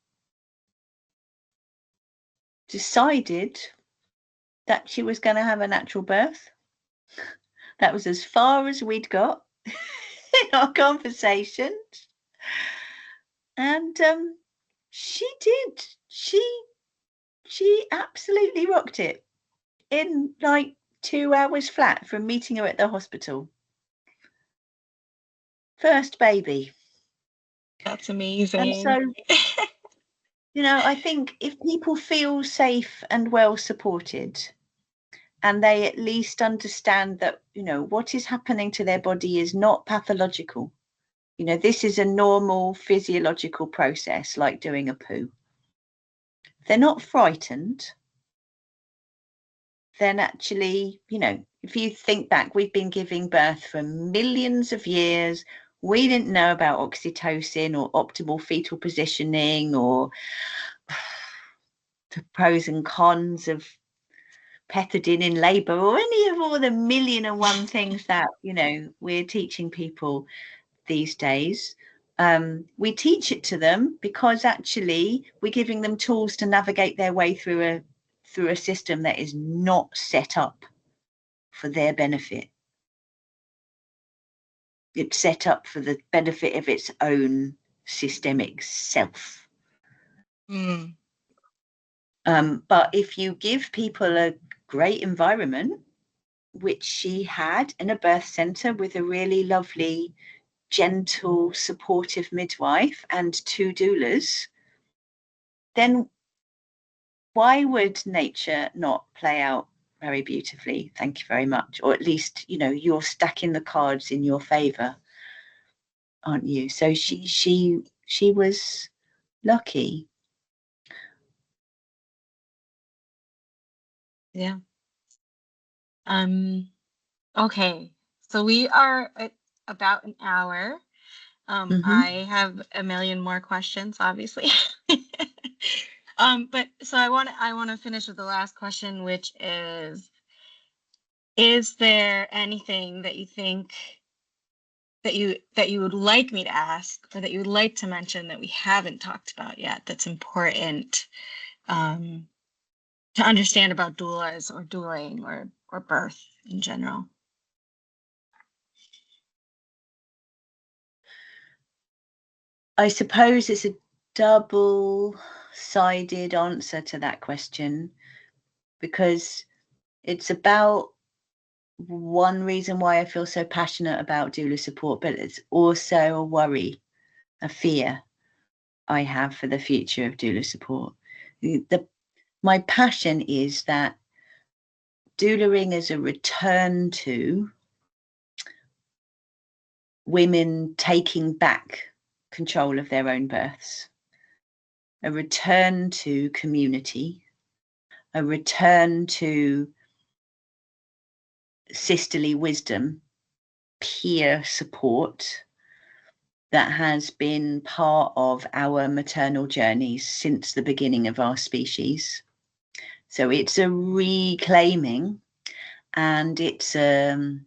decided that she was going to have a natural birth. That was as far as we'd got in our conversations. And she did. She absolutely rocked it in like 2 hours flat from meeting her at the hospital. First baby. That's amazing. And so, I think if people feel safe and well supported, and they at least understand that, what is happening to their body is not pathological. This is a normal physiological process, like doing a poo. They're not frightened. Then actually, if you think back, we've been giving birth for millions of years. We didn't know about oxytocin or optimal fetal positioning or the pros and cons of pethidine in labour or any of all the 1,000,001 things that, we're teaching people these days. We teach it to them because actually we're giving them tools to navigate their way through a system that is not set up for their benefit. It's set up for the benefit of its own systemic self. But if you give people a great environment, which she had in a birth centre with a really lovely, gentle, supportive midwife and 2 doulas, then why would nature not play out very beautifully? Thank you very much. Or at least, you're stacking the cards in your favour, aren't you? So she was lucky. Yeah. Okay. So we are at about an hour. I have a million more questions, obviously. But so I want to finish with the last question, which is there anything that you think that you would like me to ask, or that you would like to mention that we haven't talked about yet, that's important to understand about doulas or doulaing or birth in general? I suppose it's a double-sided answer to that question, because it's about one reason why I feel so passionate about doula support, but it's also a worry, a fear I have for the future of doula support. My passion is that doulaing as a return to women taking back control of their own births, a return to community, a return to sisterly wisdom, peer support that has been part of our maternal journeys since the beginning of our species. So it's a reclaiming, and it's an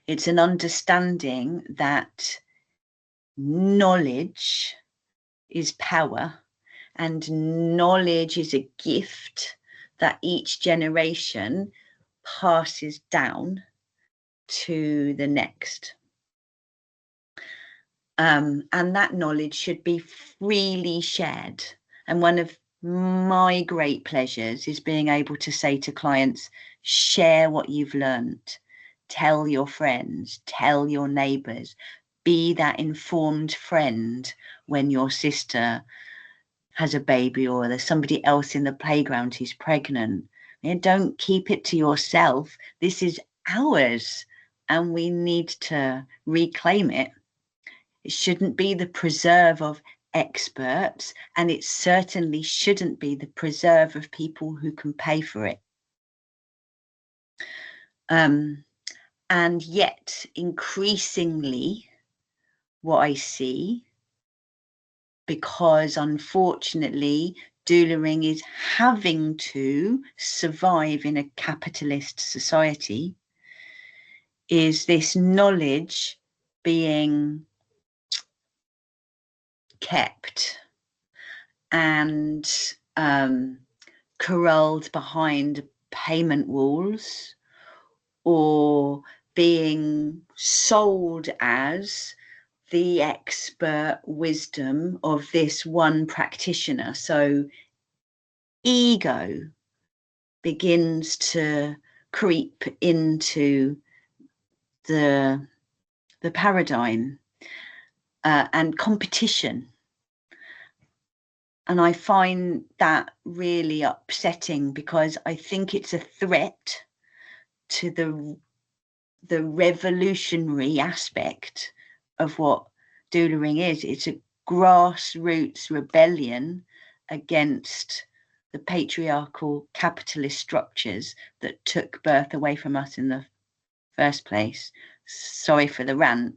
understanding that knowledge is power, and knowledge is a gift that each generation passes down to the next. And that knowledge should be freely shared. And one of my great pleasures is being able to say to clients, share what you've learned, tell your friends, tell your neighbours, be that informed friend when your sister has a baby or there's somebody else in the playground who's pregnant. And don't keep it to yourself. This is ours and we need to reclaim it. It shouldn't be the preserve of experts, and it certainly shouldn't be the preserve of people who can pay for it. And yet, increasingly, what I see, because unfortunately, doulaing is having to survive in a capitalist society, is this knowledge being kept and corralled behind payment walls, or being sold as the expert wisdom of this one practitioner. So ego begins to creep into the paradigm, and competition. And I find that really upsetting, because I think it's a threat to the revolutionary aspect of what doulaing is. It's a grassroots rebellion against the patriarchal capitalist structures that took birth away from us in the first place. Sorry for the rant,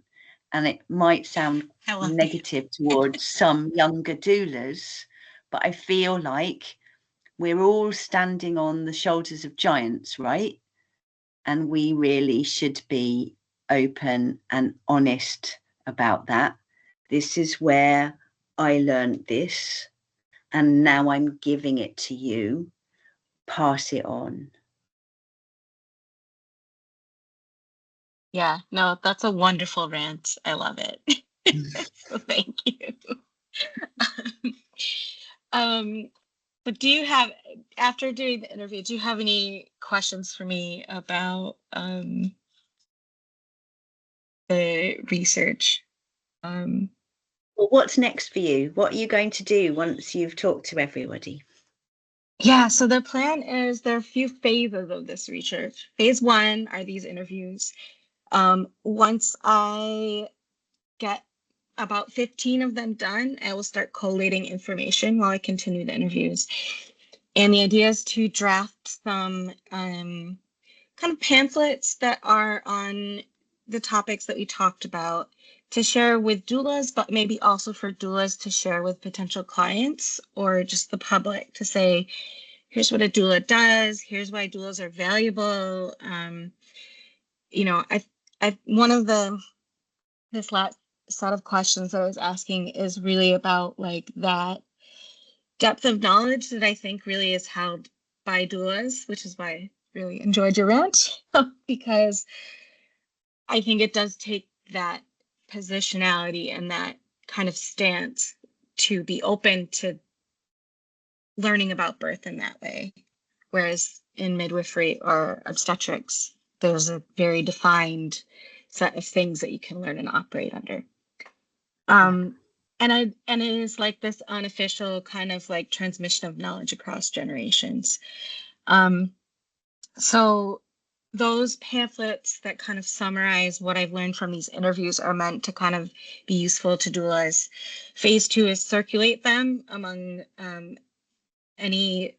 and it might sound negative towards some younger doulas, but I feel like we're all standing on the shoulders of giants, right? And we really should be open and honest about that. This is where I learned this, and now I'm giving it to you. Pass it on. Yeah, no, that's a wonderful rant. I love it. So thank you. But do you have, after doing the interview, do you have any questions for me about the research? Well, what's next for you? What are you going to do once you've talked to everybody? Yeah, so the plan is there are a few phases of this research. Phase 1 are these interviews. Once I get about 15 of them done, I will start collating information while I continue the interviews. And the idea is to draft some kind of pamphlets that are on the topics that we talked about to share with doulas, but maybe also for doulas to share with potential clients or just the public, to say, here's what a doula does, here's why doulas are valuable. One of this last set of questions that I was asking is really about like that depth of knowledge that I think really is held by doulas, which is why I really enjoyed your rant, because I think it does take that positionality and that kind of stance to be open to learning about birth in that way. Whereas in midwifery or obstetrics, there's a very defined set of things that you can learn and operate under. And it is like this unofficial kind of like transmission of knowledge across generations. So those pamphlets that kind of summarize what I've learned from these interviews are meant to kind of be useful to doulas. Phase 2 is circulate them among any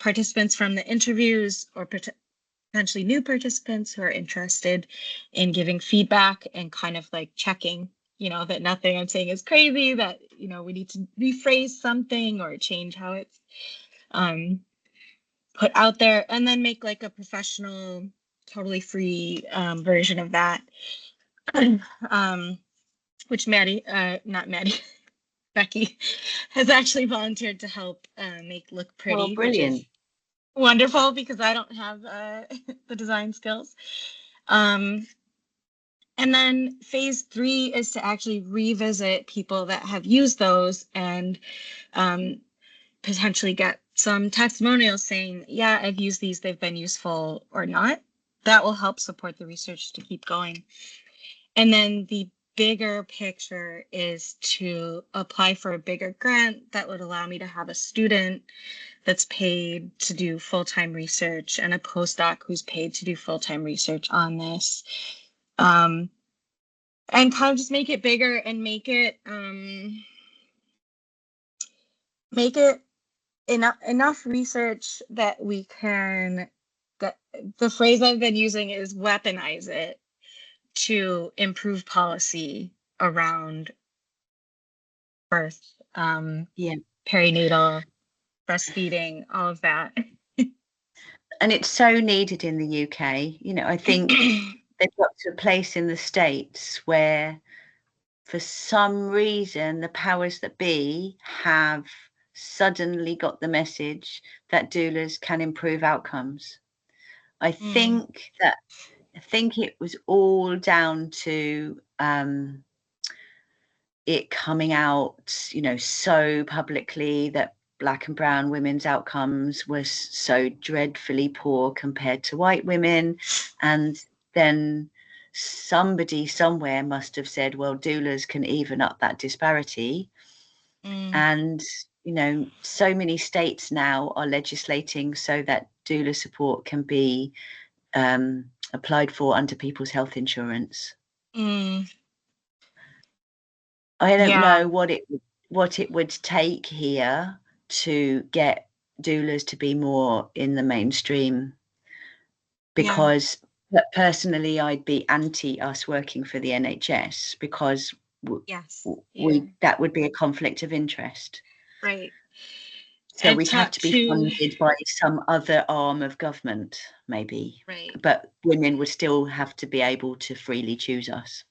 participants from the interviews or potentially new participants who are interested in giving feedback and kind of like checking, that nothing I'm saying is crazy, that, we need to rephrase something or change how it's put out there, and then make like a professional, totally free version of that, which not Maddie, Becky has actually volunteered to help make look Oh, pretty, which is brilliant. wonderful because I don't have the design skills. And then phase 3 is to actually revisit people that have used those and potentially get some testimonials saying, yeah, I've used these, they've been useful or not. That will help support the research to keep going. And then the bigger picture is to apply for a bigger grant that would allow me to have a student that's paid to do full-time research and a postdoc who's paid to do full-time research on this. And kind of just make it bigger and make it enough research that we can, that the phrase I've been using is weaponize it to improve policy around birth, perinatal, breastfeeding, all of that. And it's so needed in the UK. I think they've got to a place in the States where, for some reason, the powers that be have suddenly got the message that doulas can improve outcomes. I think it was all down to it coming out, so publicly that Black and brown women's outcomes were so dreadfully poor compared to white women. And then somebody somewhere must have said, well, doulas can even up that disparity. And, so many states now are legislating so that doula support can be applied for under people's health insurance. I don't know what it would take here to get doulas to be more in the mainstream, because personally I'd be anti us working for the NHS, because that would be a conflict of interest. Right. So we'd have to be funded by some other arm of government, maybe. Right. But women would still have to be able to freely choose us.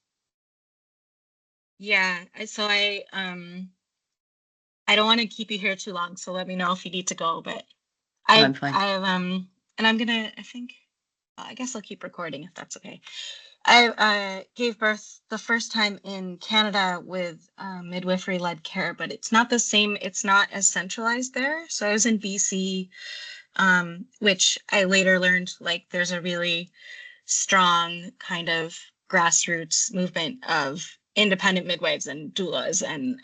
Yeah. So I don't want to keep you here too long, so let me know if you need to go. But I'm fine. And I'm gonna, I guess I'll keep recording if that's okay. I gave birth the first time in Canada with midwifery-led care, but it's not the same. It's not as centralized there. So I was in BC, which I later learned, like, there's a really strong kind of grassroots movement of independent midwives and doulas, and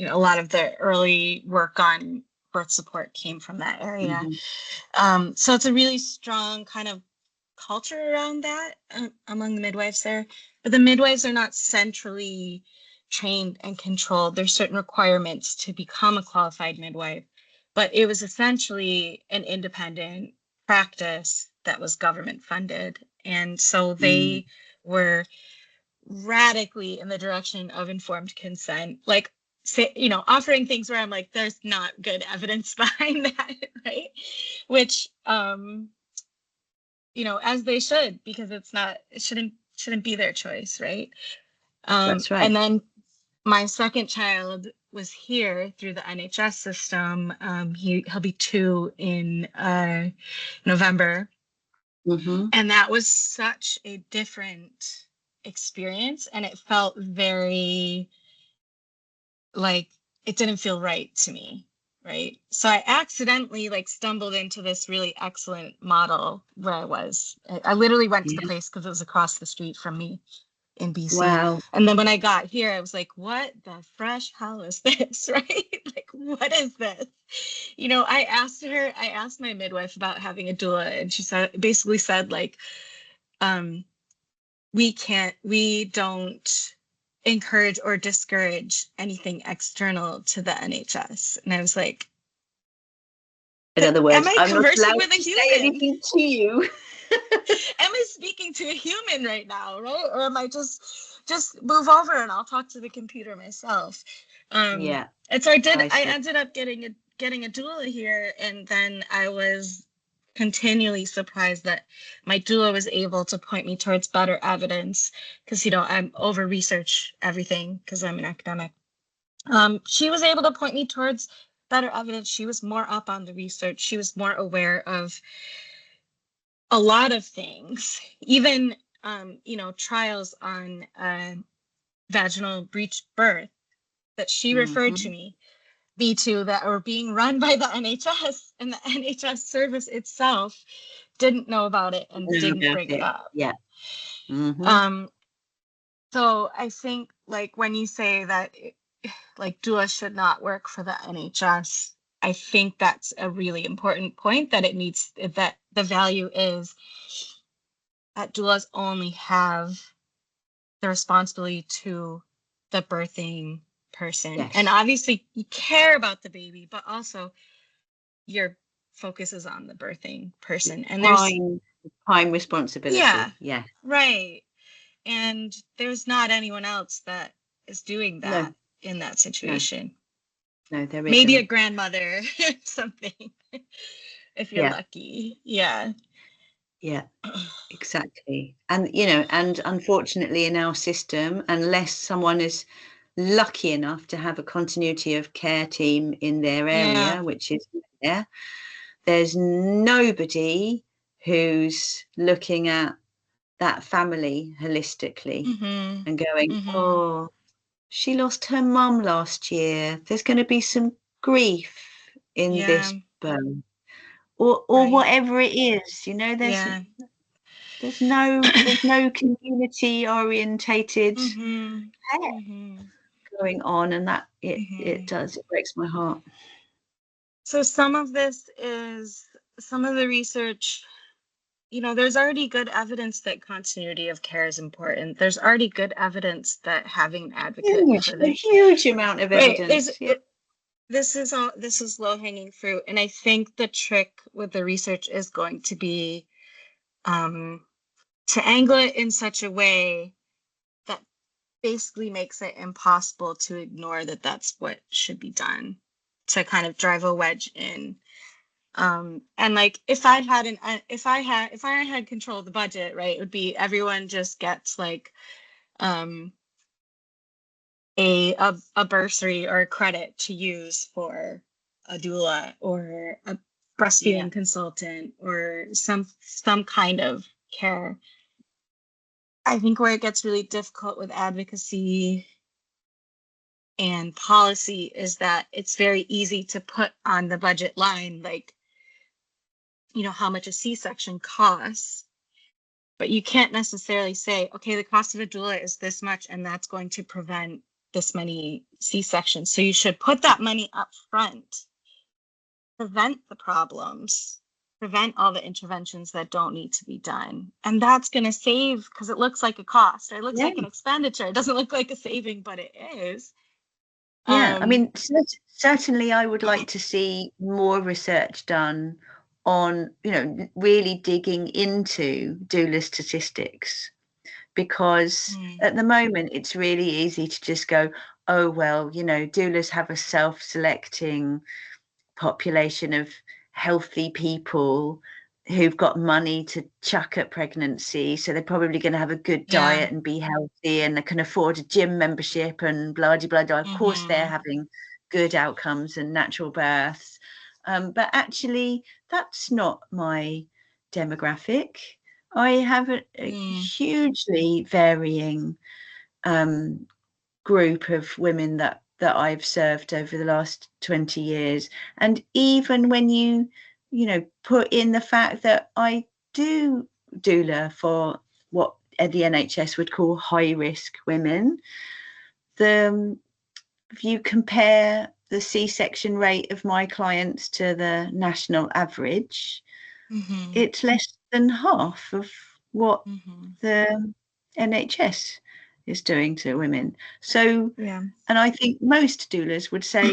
a lot of the early work on birth support came from that area. So it's a really strong kind of culture around that among the midwives there, but the midwives are not centrally trained and controlled. There's certain requirements to become a qualified midwife, but it was essentially an independent practice that was government funded. And so they were radically in the direction of informed consent, like, offering things where I'm like, there's not good evidence behind that, right? Which, as they should, because it shouldn't be their choice, right? That's right. And then my second child was here through the NHS system. He'll be 2 in November. And that was such a different experience, and it felt very, like, it didn't feel right to me, right? So I accidentally stumbled into this really excellent model where I literally went to the place because it was across the street from me in BC. Wow. And then when I got here, I was like, what the fresh hell is this, right? Like, what is this? I asked my midwife about having a doula, and she basically said like, we don't encourage or discourage anything external to the NHS. And I was like, In other am words, I I'm not conversing allowed with a to say human? anything to you. Am I speaking to a human right now, right? Or am I just move over and I'll talk to the computer myself? Yeah. And so I See. ended up getting a doula here, and then I was continually surprised that my doula was able to point me towards better evidence, because I'm over research everything because I'm an academic. She was able to point me towards better evidence. She was more up on the research. She was more aware of a lot of things, even trials on vaginal breech birth that she referred to me to, that are being run by the NHS, and the NHS service itself didn't know about it and didn't bring it up. Yeah. So I think, like, when you say that like doula should not work for the NHS, I think that's a really important point, that that the value is that doulas only have the responsibility to the birthing person. Yes. And obviously you care about the baby, but also your focus is on the birthing person. And there's prime responsibility. Yeah. Right. And there's not anyone else that is doing that in that situation. No, there isn't. Maybe a grandmother, something, if you're lucky. Yeah. Yeah, exactly. And, and unfortunately in our system, unless someone is lucky enough to have a continuity of care team in their area, which is there, there's nobody who's looking at that family holistically and going, oh, she lost her mum last year. There's going to be some grief in this birth. Or whatever it is, there's no community orientated care going on, and that it breaks my heart. So some of the research, there's already good evidence that continuity of care is important. There's already good evidence that having an advocate a huge amount of evidence. This is low-hanging fruit, and I think the trick with the research is going to be to angle it in such a way that basically makes it impossible to ignore that that's what should be done, to kind of drive a wedge in. And like, if I had control of the budget, right, it would be everyone just gets like a bursary or a credit to use for a doula or a breastfeeding consultant or some kind of care. I think where it gets really difficult with advocacy and policy is that it's very easy to put on the budget line, like, how much a C-section costs, but you can't necessarily say, okay, the cost of a doula is this much, and that's going to prevent this many C-sections. So you should put that money up front, prevent the problems, prevent all the interventions that don't need to be done. And that's going to save, because it looks like a cost, or it looks like an expenditure. It doesn't look like a saving, but it is. Yeah, I mean, certainly I would like to see more research done on, really digging into doula statistics, because at the moment it's really easy to just go, oh, well, doulas have a self-selecting population of healthy people who've got money to chuck at pregnancy, so they're probably going to have a good diet and be healthy, and they can afford a gym membership and blah blah blah. Of course they're having good outcomes and natural births, but actually that's not my demographic. I have a hugely varying group of women that I've served over the last 20 years. And even when you put in the fact that I do doula for what the NHS would call high risk women, if you compare the C-section rate of my clients to the national average, it's less than half of what the NHS is doing to women. So, and I think most doulas would say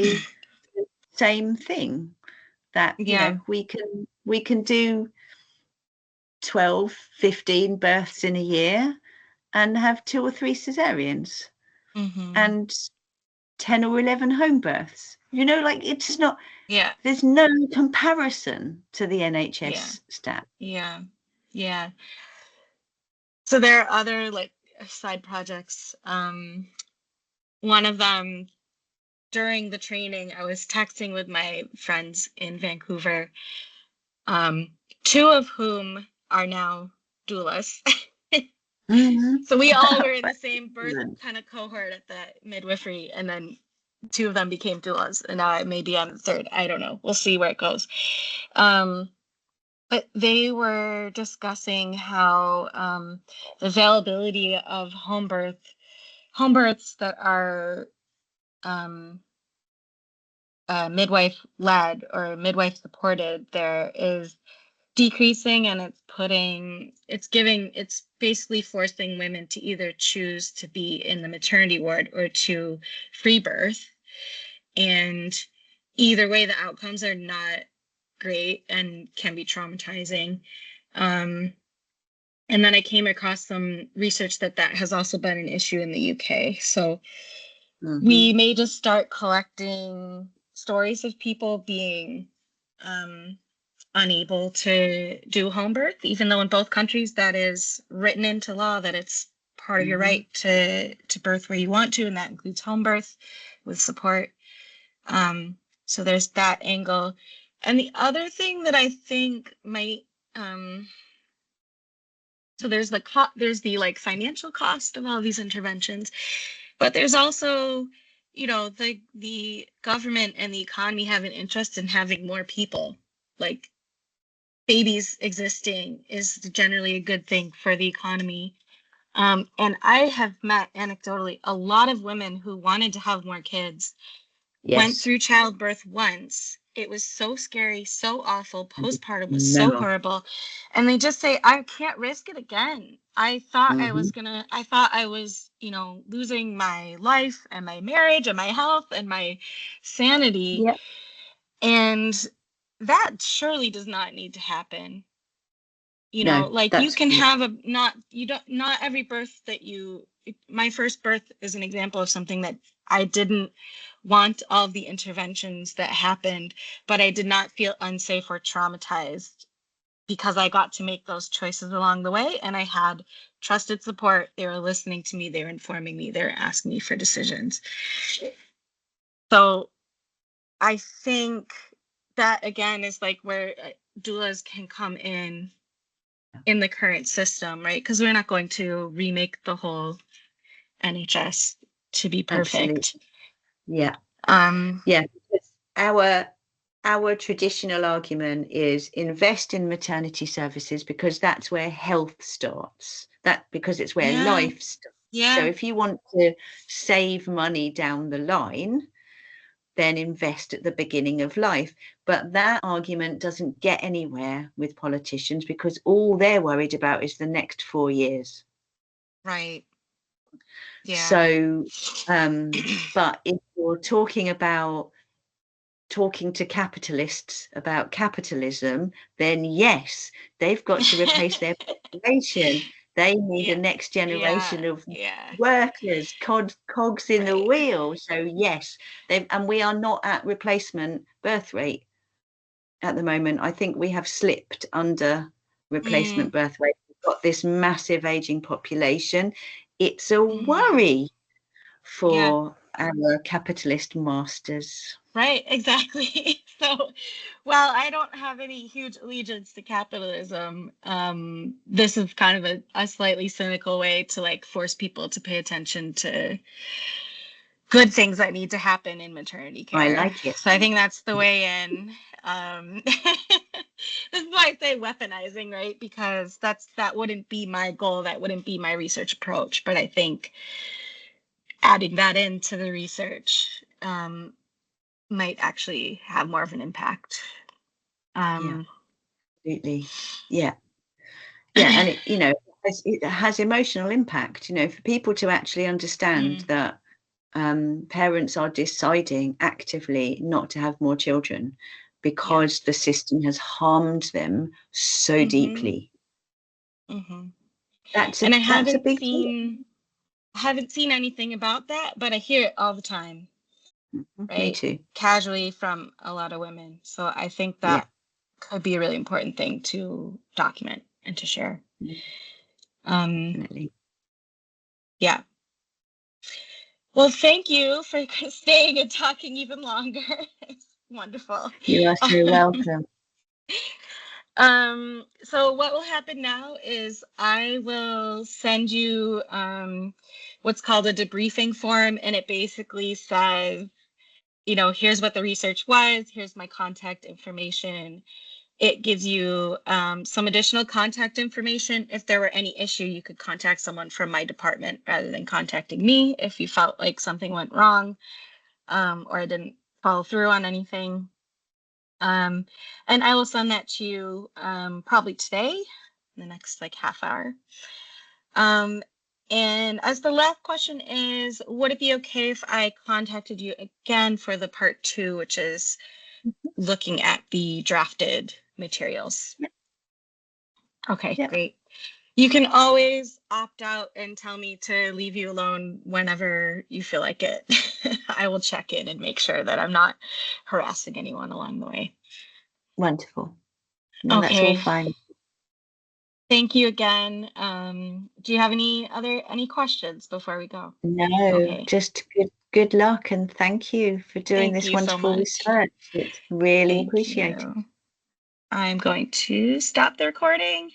the same thing, that you know, we can do 12, 15 births in a year and have 2 or 3 cesareans and 10 or 11 home births. You know, like, it's not, there's no comparison to the NHS stat. So there are other like side projects. One of them, during the training, I was texting with my friends in Vancouver, 2 of whom are now doulas. So we all were in the same birth kind of cohort at the midwifery, and then 2 of them became doulas, and now maybe I'm the third. I don't know. We'll see where it goes. But they were discussing how the availability of home births that are midwife led or midwife supported there is decreasing, and it's basically forcing women to either choose to be in the maternity ward or to free birth, and either way the outcomes are not great and can be traumatizing. And then I came across some research that has also been an issue in the UK. So we may just start collecting stories of people being unable to do home birth, even though in both countries that is written into law, that it's part of your right to birth where you want to, and that includes home birth with support. So there's that angle. And the other thing that I think might, so there's the like financial cost of all these interventions, but there's also, you know, the government and the economy have an interest in having more people. Like, babies existing is generally a good thing for the economy. And I have met anecdotally a lot of women who wanted to have more kids, went through childbirth once. It was so scary, so awful. Postpartum was so horrible. And they just say, I can't risk it again. I thought I was, you know, losing my life and my marriage and my health and my sanity. And that surely does not need to happen. You know, like, you can have not every birth that my first birth is an example of something that I didn't want all of the interventions that happened, but I did not feel unsafe or traumatized because I got to make those choices along the way, and I had trusted support. They were listening to me, they were informing me, they were asking me for decisions. So I think that, again, is like where doulas can come in the current system, right? Because we're not going to remake the whole NHS to be perfect. Because our traditional argument is invest in maternity services, because that's where health starts. Because it's where life starts. So if you want to save money down the line, then invest at the beginning of life. But that argument doesn't get anywhere with politicians, because all they're worried about is the next 4 years. Right. So, but if you're talking to capitalists about capitalism, then yes, they've got to replace their population. They need a next generation of workers, cogs in the wheel. So yes, and we are not at replacement birth rate at the moment. I think we have slipped under replacement birth rate. We've got this massive aging population. It's a worry for our capitalist masters. Right, exactly. So, while I don't have any huge allegiance to capitalism, this is kind of a slightly cynical way to like force people to pay attention to good things that need to happen in maternity care. I like it. So I think that's the way in. This is why I say weaponizing, right? Because that wouldn't be my goal. That wouldn't be my research approach. But I think adding that into the research might actually have more of an impact. Yeah, absolutely. Yeah. Yeah, and it has emotional impact, for people to actually understand Mm, that parents are deciding actively not to have more children yeah. because the system has harmed them so Mm-hmm. deeply. Mm-hmm. That's And a that's a big deal. I haven't seen anything about that, but I hear it all the time, Me right? too. Casually from a lot of women. So I think Yeah, that could be a really important thing to document and to share. Um, definitely. yeah. Well, thank you for staying and talking even longer. It's wonderful. You are so welcome. So what will happen now is I will send you what's called a debriefing form, and it basically says, here's what the research was, here's my contact information. It gives you some additional contact information. If there were any issue, you could contact someone from my department rather than contacting me if you felt like something went wrong, or I didn't follow through on anything. And I will send that to you probably today, in the next like half hour. Um, and as the last question is, would it be okay if I contacted you again for the part 2, which is looking at the drafted materials? Yep. Okay, Yep. great. You can always opt out and tell me to leave you alone whenever you feel like it. I will check in and make sure that I'm not harassing anyone along the way. Wonderful. No, that's all Okay. fine. Thank you again. Do you have any questions before we go? No, Okay. just good luck and thank you for doing Thank this you so wonderful much. research. It's really Thank appreciated. you. I'm going to stop the recording.